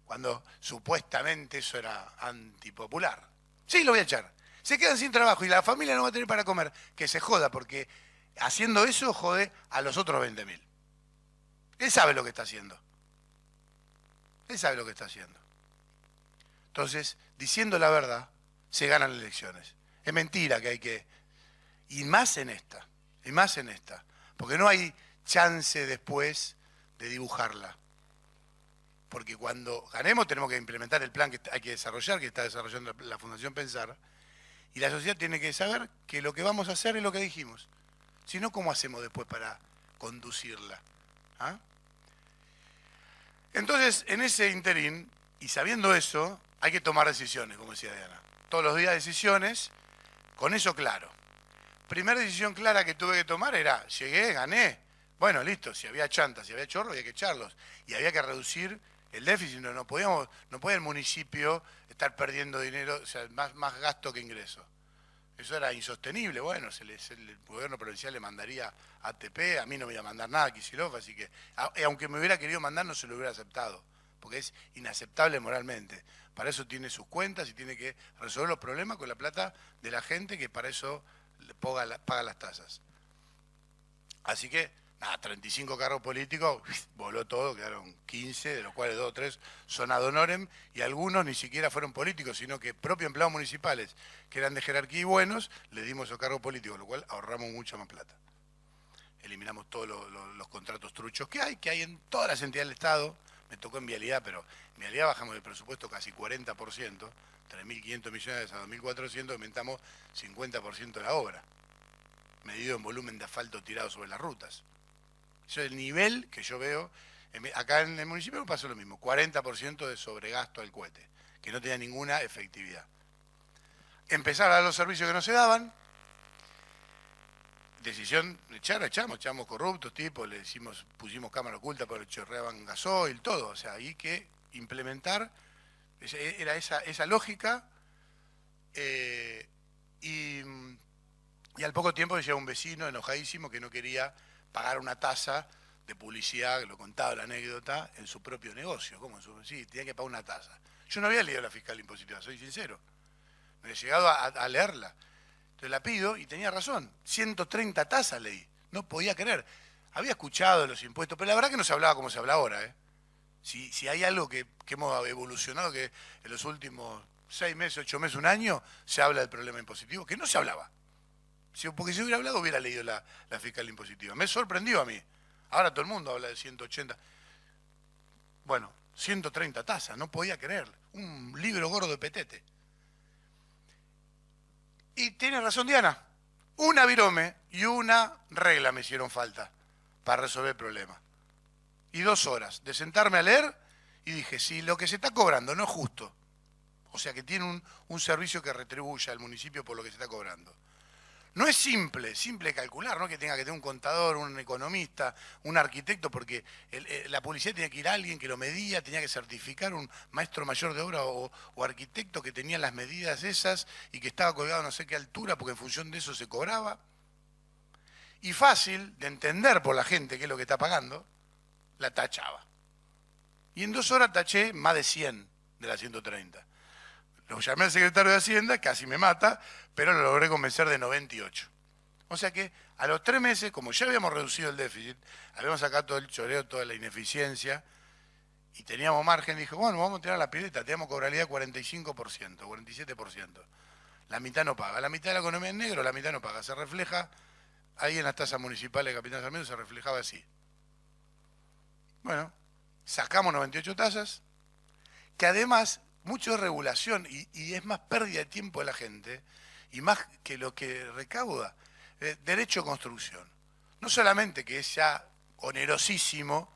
Cuando supuestamente eso era antipopular. Sí, lo voy a echar. Se quedan sin trabajo y la familia no va a tener para comer. Que se joda, porque haciendo eso jode a los otros 20.000. Él sabe lo que está haciendo. Él sabe lo que está haciendo. Entonces, diciendo la verdad, se ganan las elecciones. Es mentira que hay que... Y más en esta. Porque no hay chance después de dibujarla. Porque cuando ganemos tenemos que implementar el plan que hay que desarrollar, que está desarrollando la Fundación Pensar. Y la sociedad tiene que saber que lo que vamos a hacer es lo que dijimos. Si no, ¿cómo hacemos después para conducirla? ¿Ah? Entonces, en ese interín, y sabiendo eso, hay que tomar decisiones, como decía Diana. Todos los días decisiones, con eso claro. Primera decisión clara que tuve que tomar era, llegué, gané. Bueno, listo, si había chantas, si había chorros, había que echarlos. Y había que reducir el déficit, no podía el municipio estar perdiendo dinero, o sea, más gasto que ingreso. Eso era insostenible. Bueno, el gobierno provincial le mandaría ATP, a mí no me iba a mandar nada, Kicillof, así que, aunque me hubiera querido mandar, no se lo hubiera aceptado, porque es inaceptable moralmente. Para eso tiene sus cuentas y tiene que resolver los problemas con la plata de la gente que para eso paga las tasas. Así que, 35 cargos políticos, voló todo, quedaron 15, de los cuales 2 o 3 son ad honorem, y algunos ni siquiera fueron políticos, sino que propios empleados municipales, que eran de jerarquía y buenos, les dimos esos cargos políticos, lo cual ahorramos mucha más plata. Eliminamos todos los contratos truchos que hay en todas las entidades del Estado, me tocó en vialidad, pero en vialidad bajamos el presupuesto casi 40%, 3.500 millones a 2.400, aumentamos 50% de la obra, medido en volumen de asfalto tirado sobre las rutas. Eso es el nivel que yo veo. Acá en el municipio me pasó lo mismo, 40% de sobregasto al cohete, que no tenía ninguna efectividad. Empezar a dar los servicios que no se daban, decisión de echamos corruptos, tipos, pusimos cámara oculta porque chorreaban gasoil, todo, o sea, hay que implementar, era esa lógica, y al poco tiempo llega un vecino enojadísimo que no quería pagar una tasa de publicidad, lo contaba la anécdota, en su propio negocio. Sí, tenía que pagar una tasa. Yo no había leído la fiscal impositiva, soy sincero. No he llegado a leerla. Entonces la pido y tenía razón. 130 tasas leí. No podía creer. Había escuchado los impuestos, pero la verdad que no se hablaba como se habla ahora, ¿eh? Si hay algo que hemos evolucionado, que en los últimos 6 meses, 8 meses, un año, se habla del problema impositivo, que no se hablaba. Porque si hubiera hablado, hubiera leído la fiscal impositiva. Me sorprendió a mí. Ahora todo el mundo habla de 180. Bueno, 130 tasas, no podía creer. Un libro gordo de petete. Y tiene razón Diana. Una virome y una regla me hicieron falta para resolver el problema. Y 2 horas de sentarme a leer y dije, si lo que se está cobrando no es justo, o sea que tiene un servicio que retribuya al municipio por lo que se está cobrando. No es simple calcular, ¿no? Que tenga que tener un contador, un economista, un arquitecto, porque la publicidad tenía que ir a alguien que lo medía, tenía que certificar un maestro mayor de obra o arquitecto que tenía las medidas esas y que estaba colgado a no sé qué altura, porque en función de eso se cobraba. Y fácil de entender por la gente qué es lo que está pagando, la tachaba. Y en 2 horas taché más de 100 de las 130. Lo llamé al secretario de Hacienda, casi me mata, pero lo logré convencer de 98. O sea que a los 3 meses, como ya habíamos reducido el déficit, habíamos sacado todo el choreo, toda la ineficiencia, y teníamos margen, dijo, bueno, vamos a tirar la pileta, teníamos cobrabilidad 45%, 47%. La mitad no paga. La mitad de la economía en negro, la mitad no paga. Se refleja, ahí en las tasas municipales de Capitán Sarmiento se reflejaba así. Bueno, sacamos 98 tasas, que además mucho de regulación y es más pérdida de tiempo de la gente y más que lo que recauda. Derecho a construcción. No solamente que es ya onerosísimo,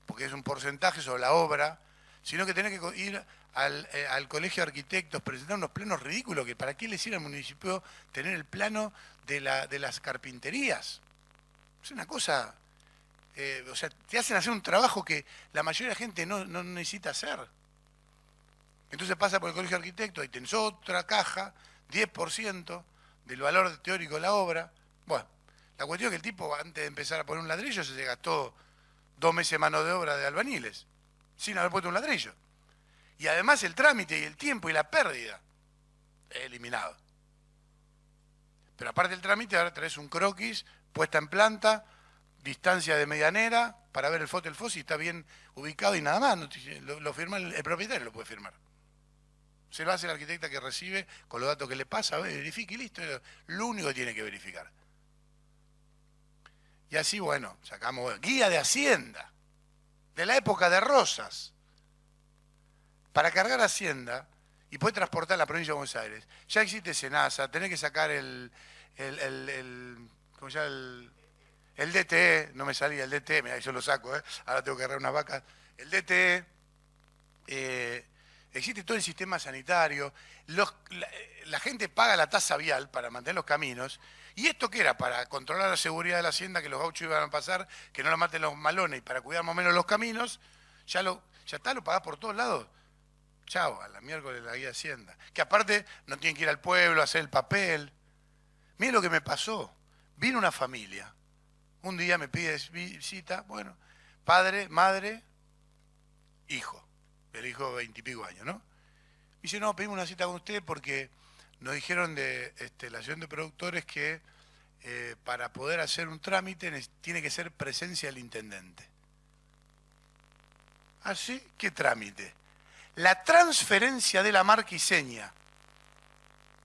porque es un porcentaje sobre la obra, sino que tenés que ir al colegio de arquitectos, presentar unos planos ridículos, que para qué le sirve al municipio tener el plano de las carpinterías. Es una cosa, o sea, te hacen hacer un trabajo que la mayoría de la gente no necesita hacer. Entonces pasa por el colegio de arquitectos y tenés otra caja, 10% del valor teórico de la obra. Bueno, la cuestión es que el tipo, antes de empezar a poner un ladrillo, se gastó 2 meses de mano de obra de albañiles, sin haber puesto un ladrillo. Y además el trámite y el tiempo y la pérdida, eliminado. Pero aparte del trámite, ahora traes un croquis, puesta en planta, distancia de medianera, para ver el FOS si está bien ubicado y nada más. Lo firma el propietario, lo puede firmar. Se lo hace la arquitecta que recibe con los datos que le pasa, verifica y listo, es lo único que tiene que verificar. Y así, bueno, sacamos guía de Hacienda, de la época de Rosas, para cargar Hacienda y poder transportar a la provincia de Buenos Aires. Ya existe SENASA, tenés que sacar ¿cómo se llama? El DTE, no me salía el DTE, mira, yo lo saco, ahora tengo que agarrar unas vacas. El DTE, existe todo el sistema sanitario, la gente paga la tasa vial para mantener los caminos, y esto que era para controlar la seguridad de la hacienda, que los gauchos iban a pasar, que no lo maten los malones, y para cuidar más o menos los caminos, ya está, lo pagás por todos lados. Chao, a la miércoles la guía de Hacienda. Que aparte no tienen que ir al pueblo a hacer el papel. Miren lo que me pasó. Vino una familia. Un día me pide visita, bueno, padre, madre, hijo. El hijo de 20 y pico años, ¿no? Me dice, no, pedimos una cita con usted porque nos dijeron de la asociación de productores que para poder hacer un trámite tiene que ser presencia del intendente. ¿Ah, sí? ¿Qué trámite? La transferencia de la marca y seña.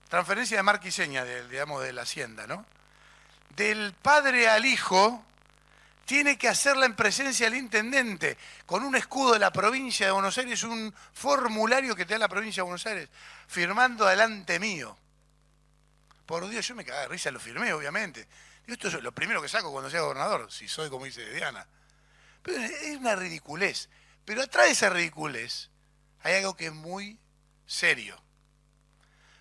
Transferencia de marca y seña, digamos, de la hacienda, ¿no? Del padre al hijo tiene que hacerla en presencia del intendente, con un escudo de la provincia de Buenos Aires, un formulario que te da la provincia de Buenos Aires, firmando delante mío. Por Dios, yo me cagaba de risa, lo firmé, obviamente. Digo, esto es lo primero que saco cuando sea gobernador, si soy como dice Diana. Pero es una ridiculez. Pero atrás de esa ridiculez hay algo que es muy serio.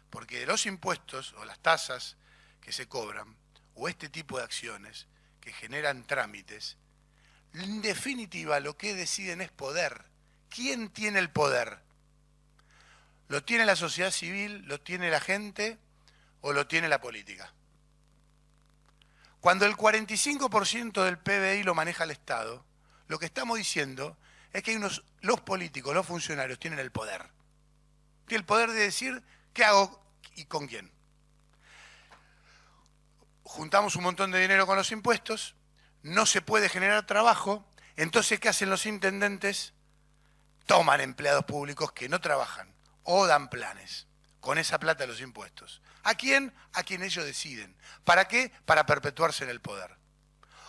Porque los impuestos o las tasas que se cobran, o este tipo de acciones que generan trámites, en definitiva lo que deciden es poder. ¿Quién tiene el poder? ¿Lo tiene la sociedad civil? ¿Lo tiene la gente? ¿O lo tiene la política? Cuando el 45% del PBI lo maneja el Estado, lo que estamos diciendo es que los políticos, los funcionarios tienen el poder. Tienen el poder de decir qué hago y con quién. Juntamos un montón de dinero con los impuestos, no se puede generar trabajo, entonces ¿qué hacen los intendentes? Toman empleados públicos que no trabajan o dan planes con esa plata de los impuestos. ¿A quién? A quien ellos deciden. ¿Para qué? Para perpetuarse en el poder.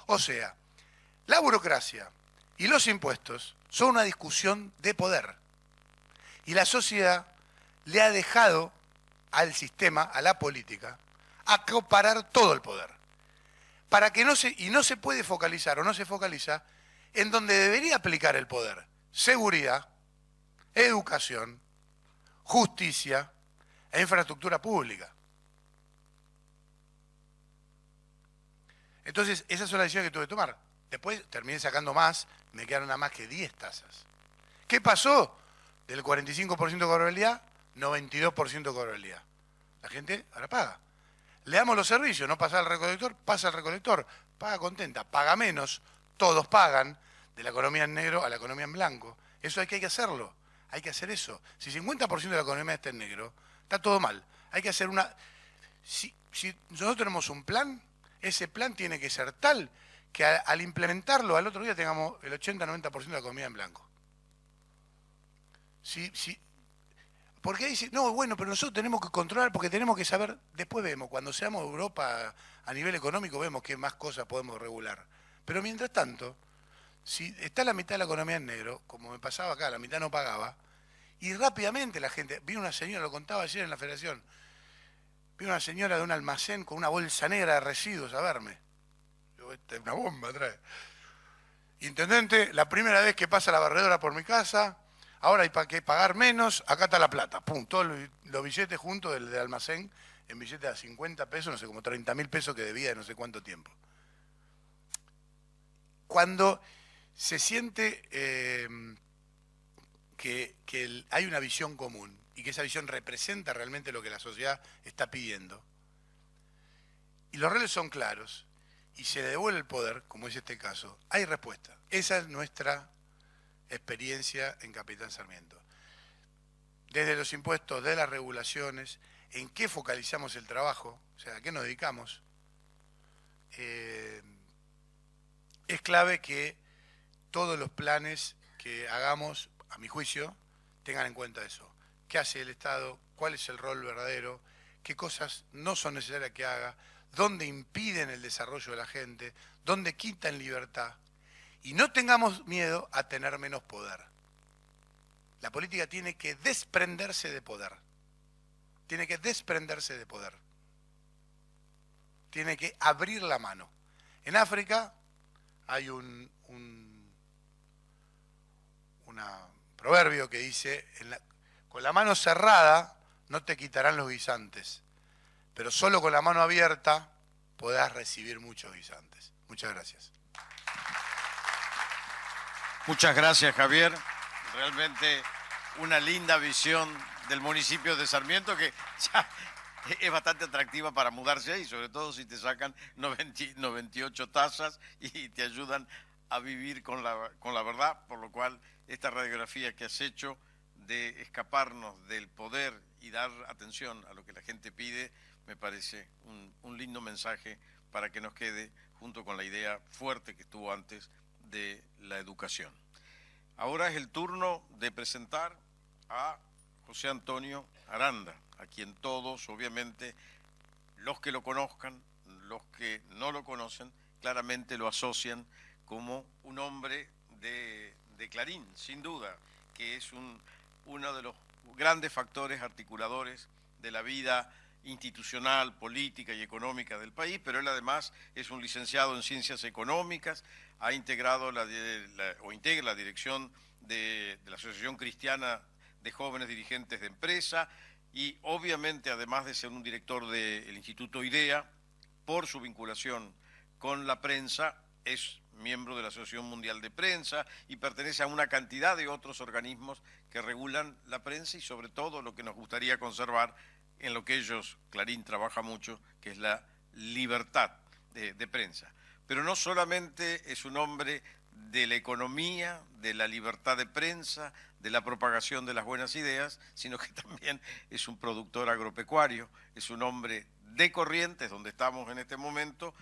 O sea, la burocracia y los impuestos son una discusión de poder. Y la sociedad le ha dejado al sistema, a la política, acaparar todo el poder. Para que no se puede focalizar o no se focaliza en donde debería aplicar el poder. Seguridad, educación, justicia e infraestructura pública. Entonces, esas son las decisiones que tuve que tomar. Después terminé sacando más, me quedaron nada más que 10 tasas. ¿Qué pasó? Del 45% de cobrabilidad, 92% de cobrabilidad. La gente ahora paga. Le damos los servicios, no pasa al recolector, pasa al recolector, paga contenta, paga menos, todos pagan, de la economía en negro a la economía en blanco. Eso hay que hacerlo, hay que hacer eso. Si 50% de la economía está en negro, está todo mal. Hay que hacer una... Si nosotros tenemos un plan, ese plan tiene que ser tal que al implementarlo al otro día tengamos el 80-90% de la economía en blanco. Porque ahí dice, no, bueno, pero nosotros tenemos que controlar porque tenemos que saber, después vemos, cuando seamos Europa a nivel económico vemos qué más cosas podemos regular. Pero mientras tanto, si está la mitad de la economía en negro, como me pasaba acá, la mitad no pagaba, y rápidamente la gente, vino una señora, lo contaba ayer en la federación, vino una señora de un almacén con una bolsa negra de residuos a verme. Yo, esta es una bomba trae. Intendente, la primera vez que pasa la barredora por mi casa, ahora hay que pagar menos, acá está la plata. Pum, todos los billetes juntos del almacén, en billetes a 50 pesos, no sé, como 30.000 pesos que debía de no sé cuánto tiempo. Cuando se siente que hay una visión común y que esa visión representa realmente lo que la sociedad está pidiendo, y los roles son claros, y se le devuelve el poder, como es este caso, hay respuesta. Esa es nuestra experiencia en Capitán Sarmiento. Desde los impuestos, de las regulaciones, en qué focalizamos el trabajo, o sea, a qué nos dedicamos, es clave que todos los planes que hagamos, a mi juicio, tengan en cuenta eso. ¿Qué hace el Estado? ¿Cuál es el rol verdadero? ¿Qué cosas no son necesarias que haga? ¿Dónde impiden el desarrollo de la gente? ¿Dónde quitan libertad? Y no tengamos miedo a tener menos poder. La política tiene que desprenderse de poder. Tiene que desprenderse de poder. Tiene que abrir la mano. En África hay un proverbio que dice, con la mano cerrada no te quitarán los guisantes, pero solo con la mano abierta podrás recibir muchos guisantes. Muchas gracias. Muchas gracias, Javier. Realmente una linda visión del municipio de Sarmiento que ya es bastante atractiva para mudarse ahí, sobre todo si te sacan 98 tasas y te ayudan a vivir con la verdad, por lo cual esta radiografía que has hecho de escaparnos del poder y dar atención a lo que la gente pide, me parece un lindo mensaje para que nos quede junto con la idea fuerte que estuvo antes de la educación. Ahora es el turno de presentar a José Antonio Aranda, a quien todos, obviamente, los que lo conozcan, los que no lo conocen, claramente lo asocian como un hombre de Clarín, sin duda, que es uno de los grandes factores articuladores de la vida institucional, política y económica del país, pero él además es un licenciado en Ciencias Económicas, ha integrado integra la dirección de la Asociación Cristiana de Jóvenes Dirigentes de Empresa y obviamente, además de ser un director del Instituto IDEA, por su vinculación con la prensa, es miembro de la Asociación Mundial de Prensa y pertenece a una cantidad de otros organismos que regulan la prensa y sobre todo lo que nos gustaría conservar, en lo que ellos, Clarín, trabaja mucho, que es la libertad de prensa. Pero no solamente es un hombre de la economía, de la libertad de prensa, de la propagación de las buenas ideas, sino que también es un productor agropecuario, es un hombre de Corrientes, donde estamos en este momento,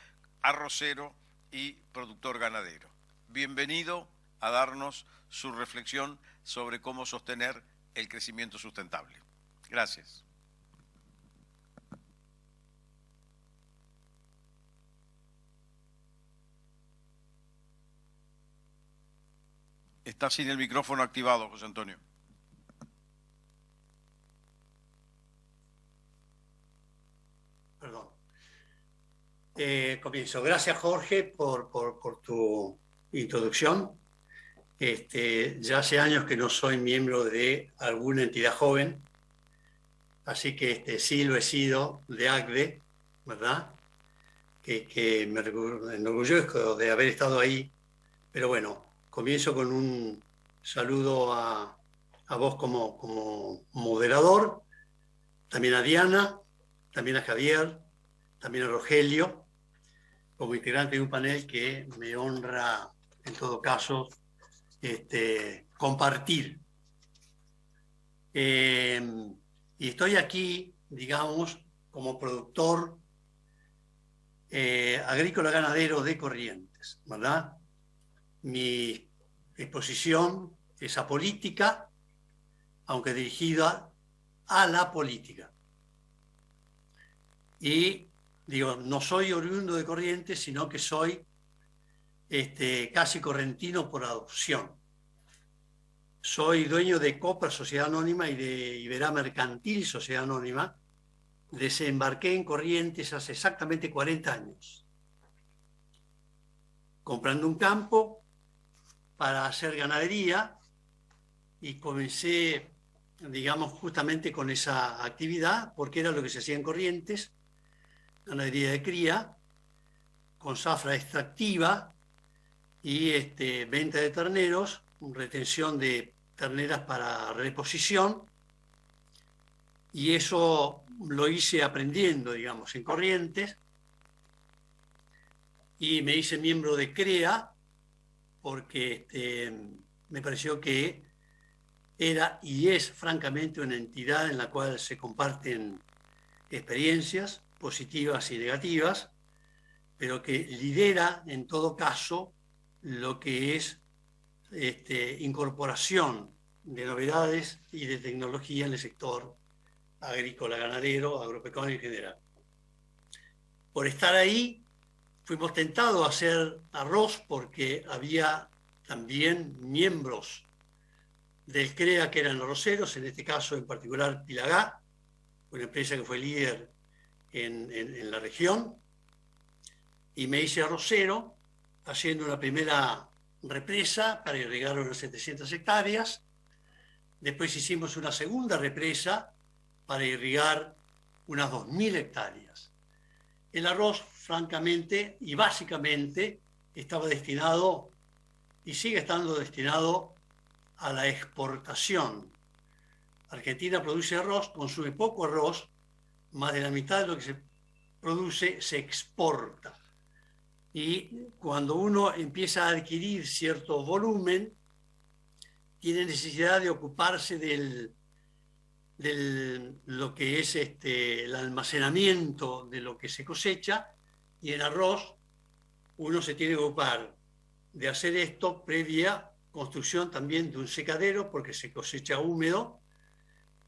arrocero y productor ganadero. Bienvenido a darnos su reflexión sobre cómo sostener el crecimiento sustentable. Gracias. Está sin el micrófono activado, José Antonio. Perdón. Comienzo. Gracias, Jorge, por tu introducción. Ya hace años que no soy miembro de alguna entidad joven, así que sí lo he sido de ACDE, ¿verdad? Que me enorgullezco de haber estado ahí, pero bueno, comienzo con un saludo a vos como moderador, también a Diana, también a Javier, también a Rogelio, como integrante de un panel que me honra, en todo caso, compartir. Y estoy aquí, digamos, como productor agrícola ganadero de Corrientes, ¿verdad? Mi exposición es apolítica, aunque dirigida a la política. Y digo, no soy oriundo de Corrientes, sino que soy casi correntino por adopción. Soy dueño de Copra, Sociedad Anónima, y de Iberá Mercantil, Sociedad Anónima. Desembarqué en Corrientes hace exactamente 40 años, comprando un campo para hacer ganadería, y comencé, digamos, justamente con esa actividad, porque era lo que se hacía en Corrientes, ganadería de cría, con zafra extractiva y venta de terneros, retención de terneras para reposición, y eso lo hice aprendiendo, digamos, en Corrientes, y me hice miembro de CREA porque me pareció que era y es francamente una entidad en la cual se comparten experiencias positivas y negativas, pero que lidera en todo caso lo que es incorporación de novedades y de tecnología en el sector agrícola, ganadero, agropecuario en general. Por estar ahí, fuimos tentados a hacer arroz porque había también miembros del CREA que eran arroceros, en este caso en particular Pilagá, una empresa que fue líder en la región, y me hice arrocero haciendo una primera represa para irrigar unas 700 hectáreas. Después hicimos una segunda represa para irrigar unas 2.000 hectáreas. El arroz, francamente y básicamente, estaba destinado y sigue estando destinado a la exportación. Argentina produce arroz, consume poco arroz, más de la mitad de lo que se produce se exporta. Y cuando uno empieza a adquirir cierto volumen, tiene necesidad de ocuparse de lo que es el almacenamiento de lo que se cosecha, y en arroz uno se tiene que ocupar de hacer esto previa construcción también de un secadero, porque se cosecha húmedo,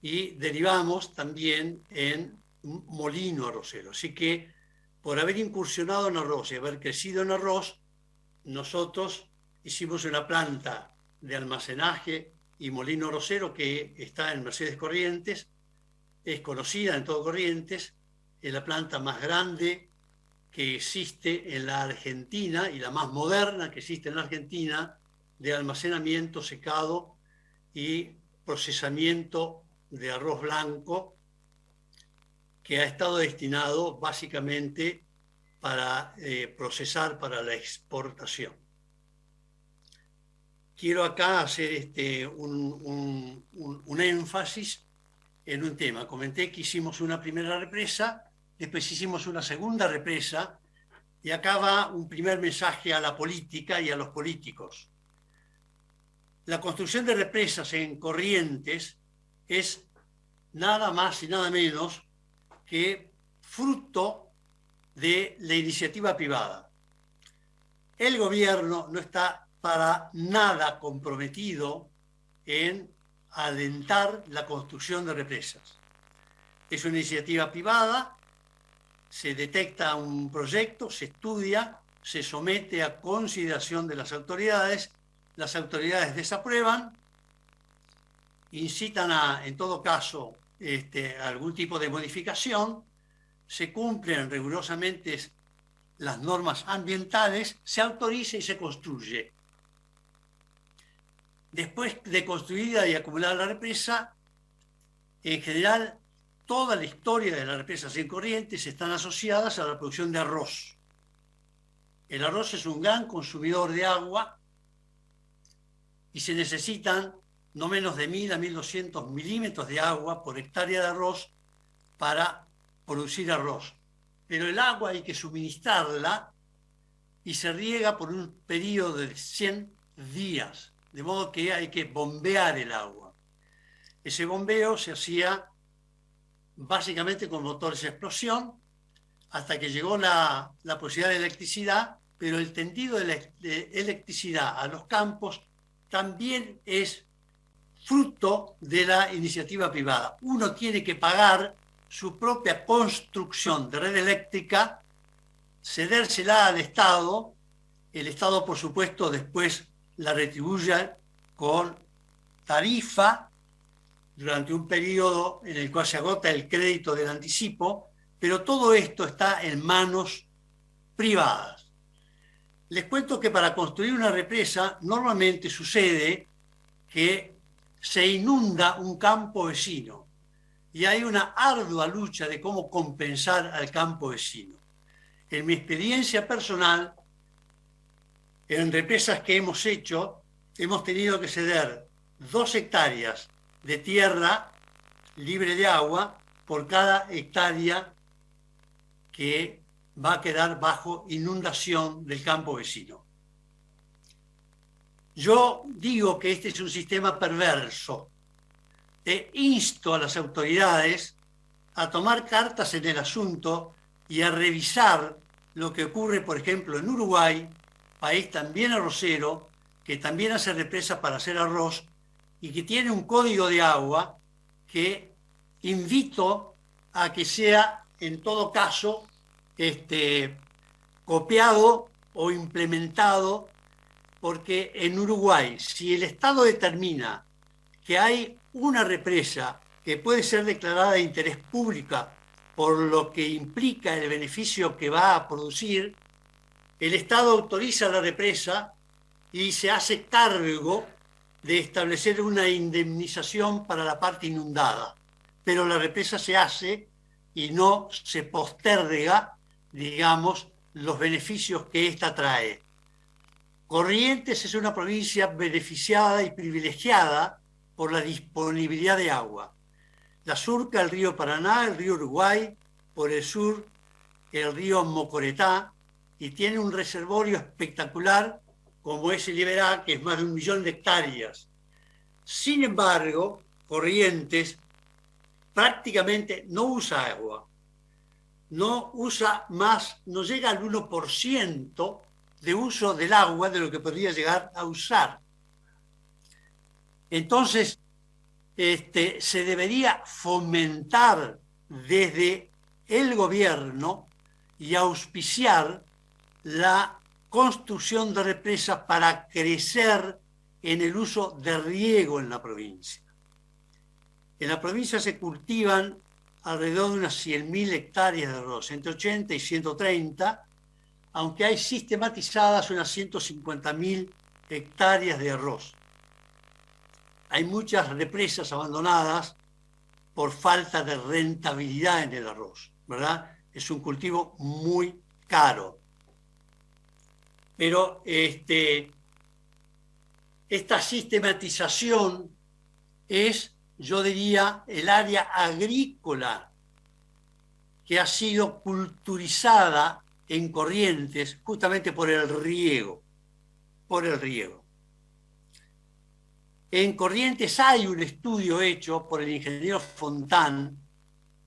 y derivamos también en un molino arrocero. Así que por haber incursionado en arroz y haber crecido en arroz, nosotros hicimos una planta de almacenaje y molino rosero que está en Mercedes Corrientes, es conocida en todo Corrientes, es la planta más grande que existe en la Argentina y la más moderna que existe en la Argentina de almacenamiento, secado y procesamiento de arroz blanco, que ha estado destinado básicamente para procesar para la exportación. Quiero acá hacer un énfasis en un tema. Comenté que hicimos una primera represa, después hicimos una segunda represa, y acá va un primer mensaje a la política y a los políticos. La construcción de represas en Corrientes es nada más y nada menos que fruto de la iniciativa privada. El gobierno no está para nada comprometido en alentar la construcción de represas. Es una iniciativa privada, se detecta un proyecto, se estudia, se somete a consideración de las autoridades desaprueban, incitan a, en todo caso, algún tipo de modificación, se cumplen rigurosamente las normas ambientales, se autoriza y se construye. Después de construida y acumulada la represa, en general, toda la historia de las represas en Corrientes están asociadas a la producción de arroz. El arroz es un gran consumidor de agua y se necesitan no menos de 1.000 a 1.200 milímetros de agua por hectárea de arroz para producir arroz. Pero el agua hay que suministrarla y se riega por un periodo de 100 días, de modo que hay que bombear el agua. Ese bombeo se hacía básicamente con motores a explosión, hasta que llegó la posibilidad de electricidad, pero el tendido de electricidad a los campos también es fruto de la iniciativa privada. Uno tiene que pagar su propia construcción de red eléctrica, cedérsela al Estado, el Estado por supuesto después la retribuye con tarifa durante un periodo en el cual se agota el crédito del anticipo, pero todo esto está en manos privadas. Les cuento que para construir una represa normalmente sucede que se inunda un campo vecino y hay una ardua lucha de cómo compensar al campo vecino. En mi experiencia personal, en represas que hemos hecho, hemos tenido que ceder 2 hectáreas de tierra libre de agua por cada hectárea que va a quedar bajo inundación del campo vecino. Yo digo que este es un sistema perverso e insto a las autoridades a tomar cartas en el asunto y a revisar lo que ocurre, por ejemplo, en Uruguay, país también arrocero, que también hace represas para hacer arroz y que tiene un código de agua que invito a que sea, en todo caso, copiado o implementado, porque en Uruguay, si el Estado determina que hay una represa que puede ser declarada de interés público por lo que implica el beneficio que va a producir, el Estado autoriza la represa y se hace cargo de establecer una indemnización para la parte inundada. Pero la represa se hace y no se posterga, digamos, los beneficios que ésta trae. Corrientes es una provincia beneficiada y privilegiada por la disponibilidad de agua. La surca el río Paraná, el río Uruguay, por el sur el río Mocoretá, y tiene un reservorio espectacular como es el Iberá, que es más de 1 millón de hectáreas. Sin embargo, Corrientes prácticamente no usa agua, no usa más, no llega al 1% de uso del agua de lo que podría llegar a usar. Entonces, se debería fomentar desde el gobierno y auspiciar la construcción de represas para crecer en el uso de riego en la provincia. En la provincia se cultivan alrededor de unas 100.000 hectáreas de arroz, entre 80 y 130, aunque hay sistematizadas unas 150.000 hectáreas de arroz. Hay muchas represas abandonadas por falta de rentabilidad en el arroz, ¿verdad? Es un cultivo muy caro. Pero esta sistematización es, yo diría, el área agrícola que ha sido culturizada en Corrientes justamente por el riego. En Corrientes hay un estudio hecho por el ingeniero Fontán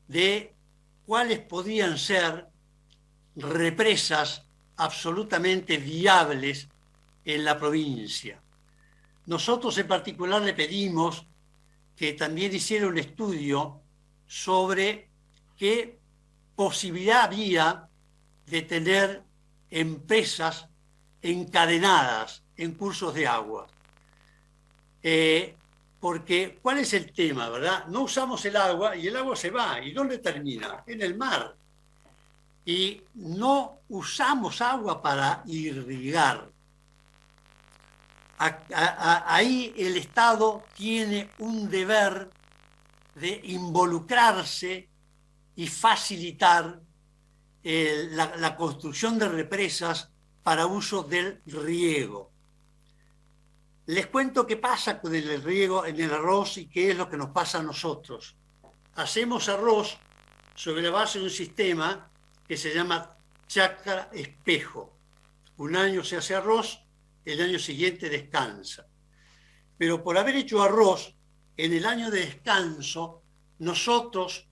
de cuáles podían ser represas absolutamente viables en la provincia. Nosotros en particular le pedimos que también hiciera un estudio sobre qué posibilidad había de tener empresas encadenadas en cursos de agua. Porque, ¿cuál es el tema, verdad? No usamos el agua y el agua se va. ¿Y dónde termina? En el mar. Y no usamos agua para irrigar. Ahí el Estado tiene un deber de involucrarse y facilitar la construcción de represas para uso del riego. Les cuento qué pasa con el riego en el arroz y qué es lo que nos pasa a nosotros. Hacemos arroz sobre la base de un sistema que se llama chacra espejo. Un año se hace arroz, el año siguiente descansa. Pero por haber hecho arroz, en el año de descanso, nosotros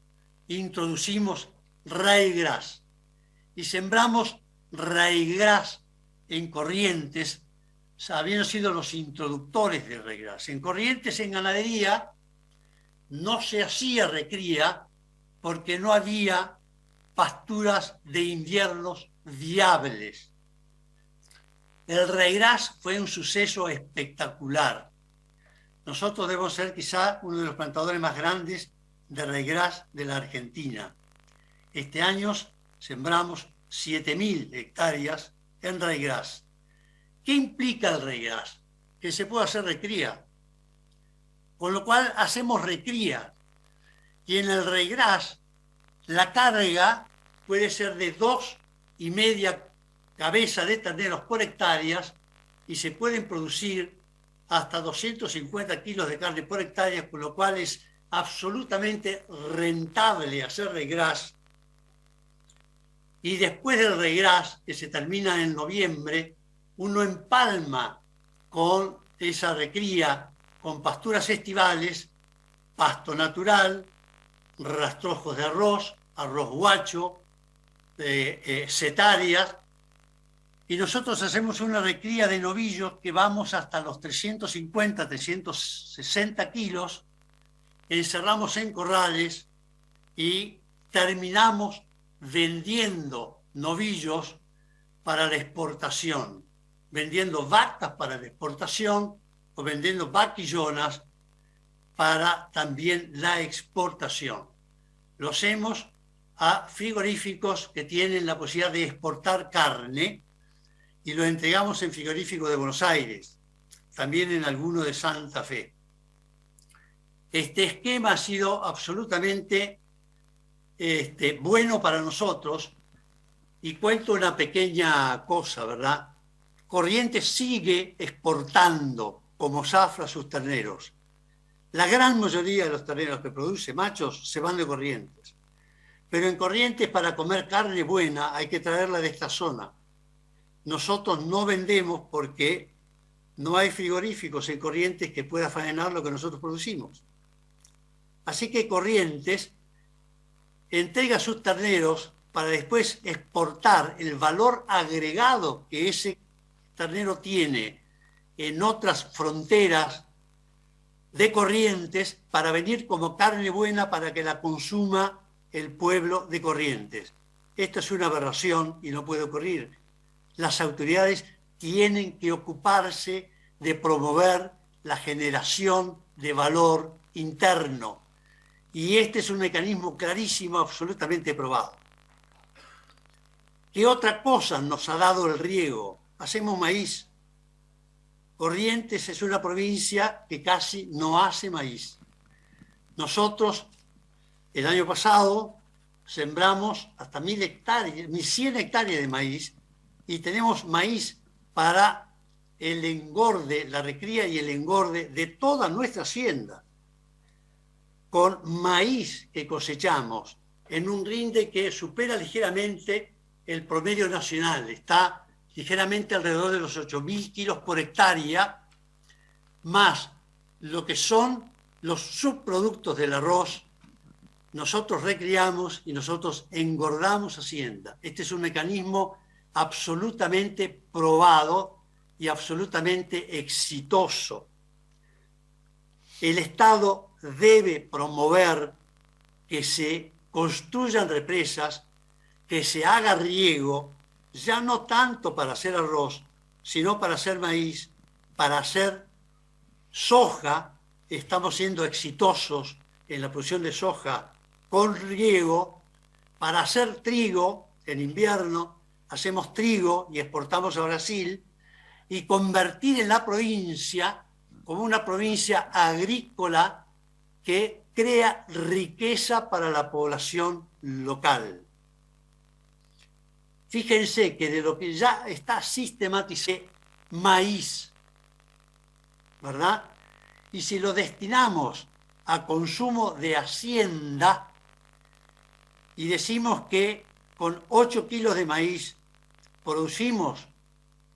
introducimos raigras y sembramos raigras en Corrientes, habiendo sido los introductores de raigras. En Corrientes, en ganadería, no se hacía recría porque no había pasturas de inviernos viables. El raigras fue un suceso espectacular. Nosotros debemos ser quizá uno de los plantadores más grandes de raigras de la Argentina. Este año sembramos 7.000 hectáreas en raigras. ¿Qué implica el raigras? Que se puede hacer recría. Con lo cual hacemos recría. Y en el raigras la carga puede ser de 2,5 cabezas de terneros por hectáreas y se pueden producir hasta 250 kilos de carne por hectárea, con lo cual es absolutamente rentable hacer raigras. Y después del raigras, que se termina en noviembre, uno empalma con esa recría, con pasturas estivales, pasto natural, rastrojos de arroz, arroz guacho, setarias, y nosotros hacemos una recría de novillos que vamos hasta los 350, 360 kilos, encerramos en corrales y terminamos vendiendo novillos para la exportación, vendiendo vacas para la exportación o vendiendo vaquillonas para también la exportación. Lo hacemos a frigoríficos que tienen la posibilidad de exportar carne y lo entregamos en frigoríficos de Buenos Aires, también en alguno de Santa Fe. Este esquema ha sido absolutamente bueno para nosotros y cuento una pequeña cosa, ¿verdad? Corrientes sigue exportando como zafra sus terneros. La gran mayoría de los terneros que produce machos se van de Corrientes. Pero en Corrientes, para comer carne buena, hay que traerla de esta zona. Nosotros no vendemos porque no hay frigoríficos en Corrientes que pueda faenar lo que nosotros producimos. Así que Corrientes entrega sus terneros para después exportar el valor agregado que ese ternero tiene en otras fronteras de Corrientes para venir como carne buena para que la consuma el pueblo de Corrientes. Esto es una aberración y no puede ocurrir. las autoridades tienen que ocuparse de promover la generación de valor interno. Y este es un mecanismo clarísimo, absolutamente probado. ¿Qué otra cosa nos ha dado el riego? Hacemos maíz. Corrientes es una provincia que casi no hace maíz. Nosotros, el año pasado, sembramos hasta 1.000 hectáreas, 1.100 hectáreas de maíz y tenemos maíz para el engorde, la recría y el engorde de toda nuestra hacienda. Con maíz que cosechamos en un rinde que supera ligeramente el promedio nacional, está ligeramente alrededor de los 8.000 kilos por hectárea, más lo que son los subproductos del arroz, nosotros recriamos y nosotros engordamos hacienda. Este es un mecanismo absolutamente probado y absolutamente exitoso. El Estado debe promover que se construyan represas, que se haga riego, ya no tanto para hacer arroz, sino para hacer maíz, para hacer soja. Estamos siendo exitosos en la producción de soja con riego. Para hacer trigo en invierno, hacemos trigo y exportamos a Brasil, y convertir en la provincia como una provincia agrícola que crea riqueza para la población local. Fíjense que de lo que ya está sistematizado, maíz, ¿verdad? Y si lo destinamos a consumo de hacienda y decimos que con 8 kilos de maíz producimos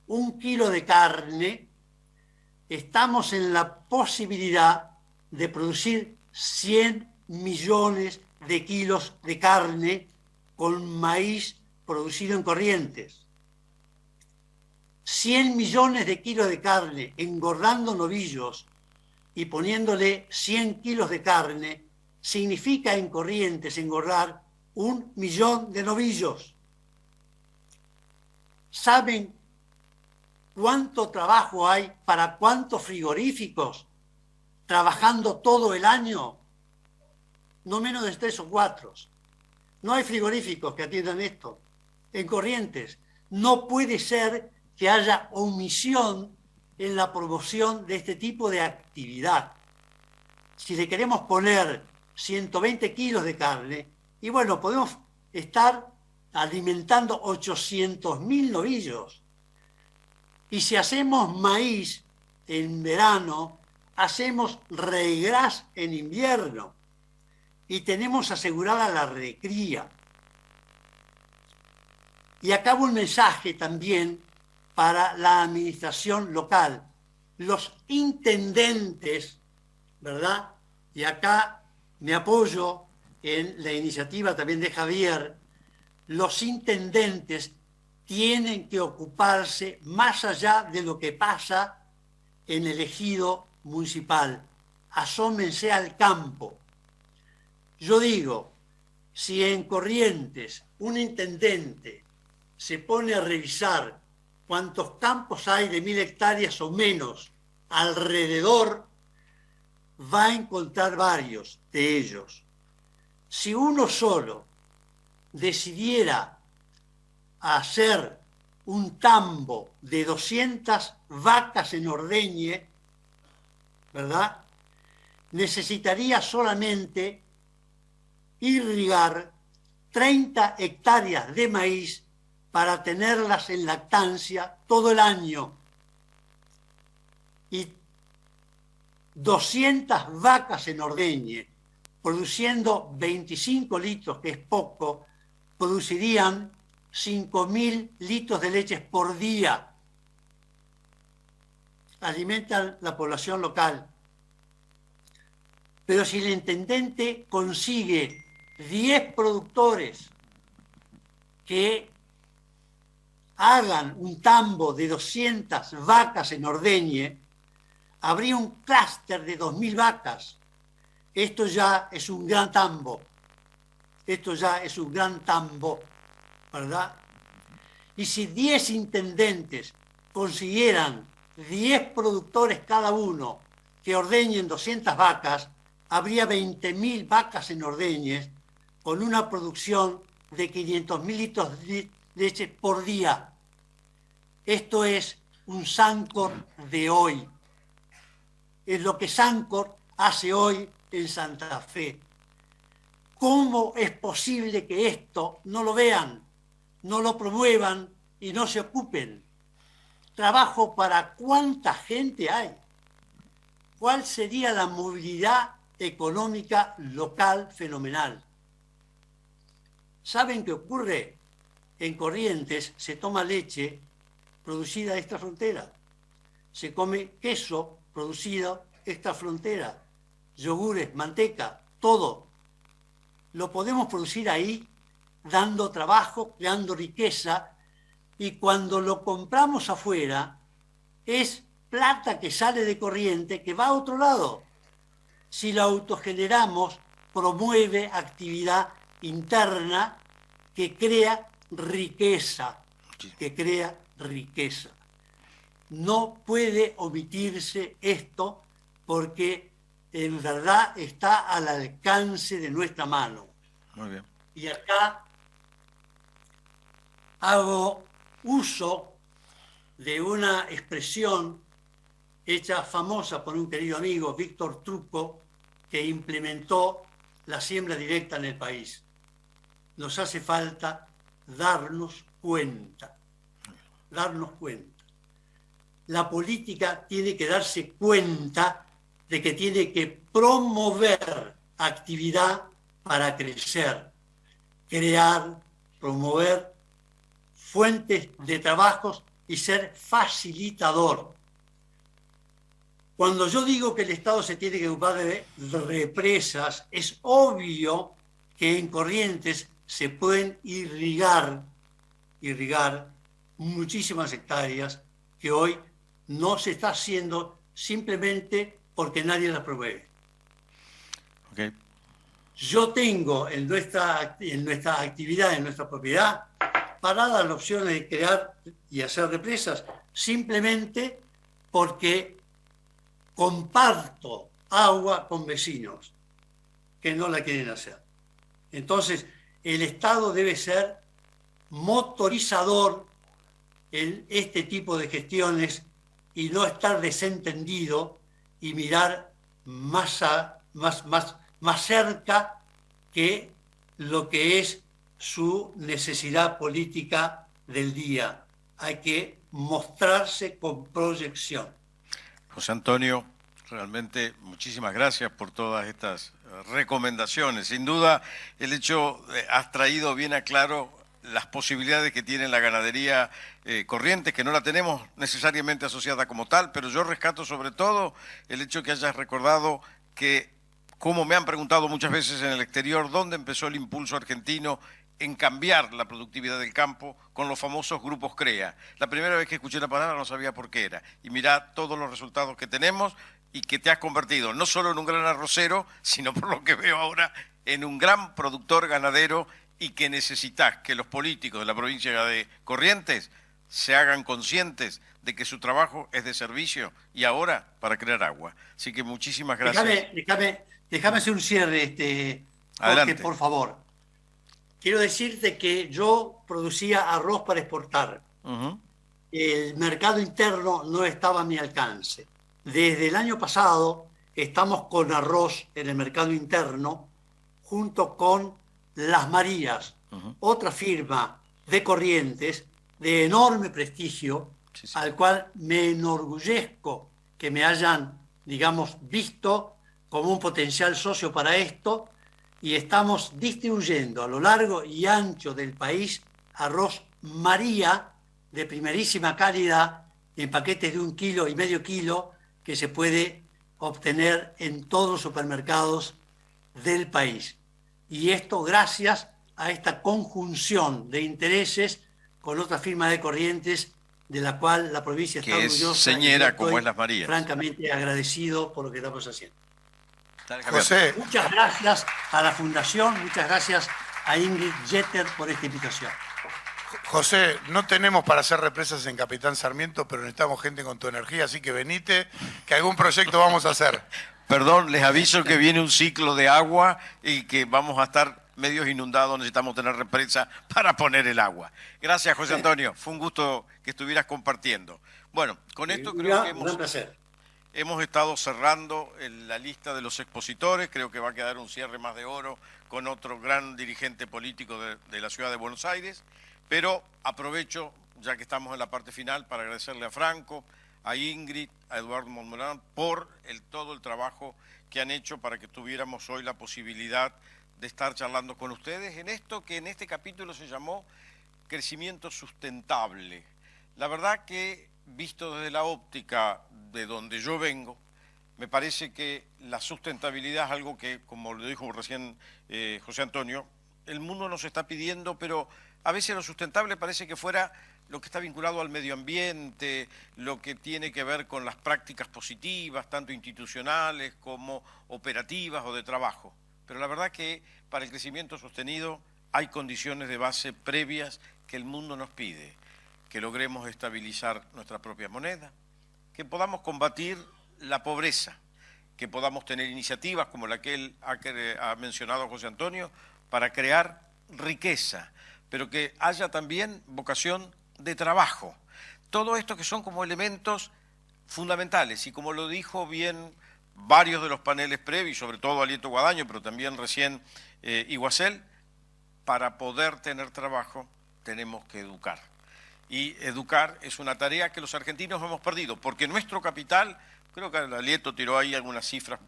1 kilo de carne, estamos en la posibilidad de producir 100 millones de kilos de carne con maíz producido en Corrientes. 100 millones de kilos de carne engordando novillos y poniéndole 100 kilos de carne significa en Corrientes engordar 1 millón de novillos. ¿Saben cuánto trabajo hay para cuántos frigoríficos trabajando todo el año? No menos de 3 o 4. No hay frigoríficos que atiendan esto. En Corrientes no puede ser que haya omisión en la promoción de este tipo de actividad. Si le queremos poner 120 kilos de carne, y bueno, podemos estar alimentando 800.000 novillos. Y si hacemos maíz en verano, hacemos ryegrass en invierno y tenemos asegurada la recría. Y acabo un mensaje también para la administración local. Los intendentes, ¿verdad? Y acá me apoyo en la iniciativa también de Javier. Los intendentes tienen que ocuparse más allá de lo que pasa en el ejido municipal. Asómense al campo. Yo digo, si en Corrientes un intendente se pone a revisar cuántos campos hay de 1.000 hectáreas o menos alrededor, va a encontrar varios de ellos. Si uno solo decidiera hacer un tambo de 200 vacas en ordeñe, ¿verdad? Necesitaría solamente irrigar 30 hectáreas de maíz para tenerlas en lactancia todo el año. Y 200 vacas en ordeñe, produciendo 25 litros, que es poco, producirían 5.000 litros de leche por día. Alimentan la población local. Pero si el intendente consigue 10 productores que hagan un tambo de 200 vacas en ordeñe, habría un clúster de 2.000 vacas. Esto ya es un gran tambo. Esto ya es un gran tambo, ¿verdad? Y si 10 intendentes consiguieran 10 productores cada uno que ordeñen 200 vacas, habría 20.000 vacas en ordeñes con una producción de 500.000 litros de leche por día. Esto es un Sancor de hoy. Es lo que Sancor hace hoy en Santa Fe. ¿Cómo es posible que esto no lo vean, no lo promuevan y no se ocupen? ¿Trabajo para cuánta gente hay? ¿Cuál sería la movilidad económica local fenomenal? ¿Saben qué ocurre? En Corrientes se toma leche producida extra frontera, se come queso producido extra frontera, yogures, manteca, todo. Lo podemos producir ahí, dando trabajo, creando riqueza, y cuando lo compramos afuera, es plata que sale de Corrientes que va a otro lado. Si lo autogeneramos, promueve actividad interna que crea riqueza, No puede omitirse esto porque en verdad está al alcance de nuestra mano. Muy bien. Y acá hago uso de una expresión hecha famosa por un querido amigo, Víctor Trucco, que implementó la siembra directa en el país. Nos hace falta darnos cuenta. La política tiene que darse cuenta de que tiene que promover actividad para crecer, crear, promover fuentes de trabajos y ser facilitador. Cuando yo digo que el Estado se tiene que ocupar de represas, es obvio que en Corrientes se pueden irrigar muchísimas hectáreas que hoy no se está haciendo simplemente porque nadie las promueve. Okay. Yo tengo en nuestra actividad, en nuestra propiedad, parada la opción de crear y hacer represas, simplemente porque comparto agua con vecinos que no la quieren hacer. Entonces, el Estado debe ser motorizador en este tipo de gestiones y no estar desentendido y mirar más cerca que lo que es su necesidad política del día. Hay que mostrarse con proyección. José Antonio, realmente muchísimas gracias por todas estas recomendaciones. Sin duda, el hecho, has traído bien a claro las posibilidades que tiene la ganadería Corrientes, que no la tenemos necesariamente asociada como tal, pero yo rescato sobre todo el hecho que hayas recordado que, como me han preguntado muchas veces en el exterior, ¿dónde empezó el impulso argentino en cambiar la productividad del campo con los famosos grupos CREA? La primera vez que escuché la palabra no sabía por qué era. Y mirá todos los resultados que tenemos y que te has convertido no solo en un gran arrocero, sino por lo que veo ahora en un gran productor ganadero, y que necesitas que los políticos de la provincia de Corrientes se hagan conscientes de que su trabajo es de servicio y ahora para crear agua. Así que muchísimas gracias. Déjame hacer un cierre, Adelante. Jorge, por favor. Quiero decirte que yo producía arroz para exportar. El mercado interno no estaba a mi alcance. Desde el año pasado estamos con arroz en el mercado interno junto con Las Marías, otra firma de Corrientes de enorme prestigio, sí. Al cual me enorgullezco que me hayan, digamos, visto como un potencial socio para esto, y estamos distribuyendo a lo largo y ancho del país arroz María de primerísima calidad en paquetes de 1,5 kilos y medio kilo que se puede obtener en todos los supermercados del país. Y esto gracias a esta conjunción de intereses con otra firma de Corrientes, de la cual la provincia está orgullosa. Que es señera como es Las Marías. Francamente agradecido por lo que estamos haciendo. José. Muchas gracias a la Fundación, muchas gracias a Ingrid Jeter por esta invitación. José, no tenemos para hacer represas en Capitán Sarmiento, pero necesitamos gente con tu energía, así que venite, que algún proyecto vamos a hacer. Perdón, les aviso que viene un ciclo de agua y que vamos a estar medios inundados, necesitamos tener represa para poner el agua. Gracias, José Antonio, fue un gusto que estuvieras compartiendo. Bueno, con esto creo que hemos estado cerrando la lista de los expositores, creo que va a quedar un cierre más de oro con otro gran dirigente político de la ciudad de Buenos Aires, pero aprovecho, ya que estamos en la parte final, para agradecerle a Franco, a Ingrid, a Eduardo Montmorency por todo el trabajo que han hecho para que tuviéramos hoy la posibilidad de estar charlando con ustedes en esto que en este capítulo se llamó crecimiento sustentable. La verdad que, visto desde la óptica de donde yo vengo, me parece que la sustentabilidad es algo que, como lo dijo recién José Antonio, el mundo nos está pidiendo, pero a veces lo sustentable parece que fuera lo que está vinculado al medio ambiente, lo que tiene que ver con las prácticas positivas, tanto institucionales como operativas o de trabajo. Pero la verdad que para el crecimiento sostenido hay condiciones de base previas que el mundo nos pide, que logremos estabilizar nuestra propia moneda, que podamos combatir la pobreza, que podamos tener iniciativas como la que él ha mencionado José Antonio para crear riqueza, pero que haya también vocación de trabajo. Todo esto que son como elementos fundamentales y como lo dijo bien varios de los paneles previos, sobre todo Alieto Guadaño, pero también recién Iguacel, para poder tener trabajo tenemos que educar. Y educar es una tarea que los argentinos hemos perdido, porque nuestro capital, creo que Alieto tiró ahí algunas cifras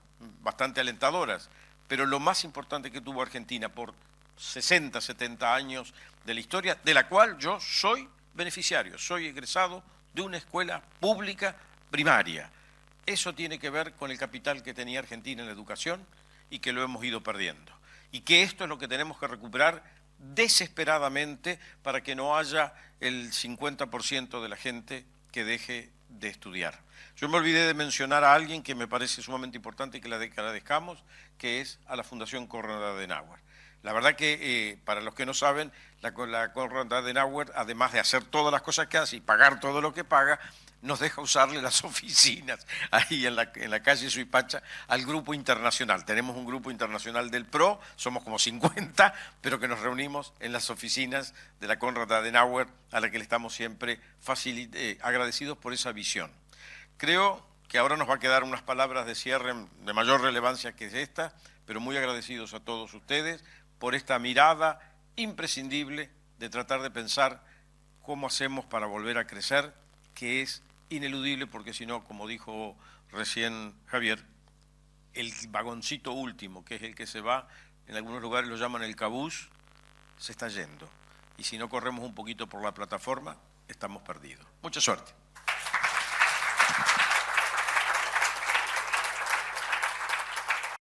bastante alentadoras, pero lo más importante que tuvo Argentina por 60, 70 años de la historia, de la cual yo soy beneficiario, soy egresado de una escuela pública primaria. Eso tiene que ver con el capital que tenía Argentina en la educación y que lo hemos ido perdiendo. Y que esto es lo que tenemos que recuperar desesperadamente para que no haya el 50% de la gente que deje de estudiar. Yo me olvidé de mencionar a alguien que me parece sumamente importante y que le agradezcamos, que es a la Fundación Konrad Adenauer. La verdad que, para los que no saben, la Konrad Adenauer, además de hacer todas las cosas que hace y pagar todo lo que paga, nos deja usarle las oficinas ahí en la calle Suipacha al grupo internacional. Tenemos un grupo internacional del PRO, somos como 50, pero que nos reunimos en las oficinas de la Konrad Adenauer, a la que le estamos siempre agradecidos por esa visión. Creo que ahora nos va a quedar unas palabras de cierre de mayor relevancia que esta, pero muy agradecidos a todos ustedes por esta mirada imprescindible de tratar de pensar cómo hacemos para volver a crecer, que es ineludible, porque si no, como dijo recién Javier, el vagoncito último, que es el que se va, en algunos lugares lo llaman el cabús, se está yendo. Y si no corremos un poquito por la plataforma, estamos perdidos. Mucha suerte.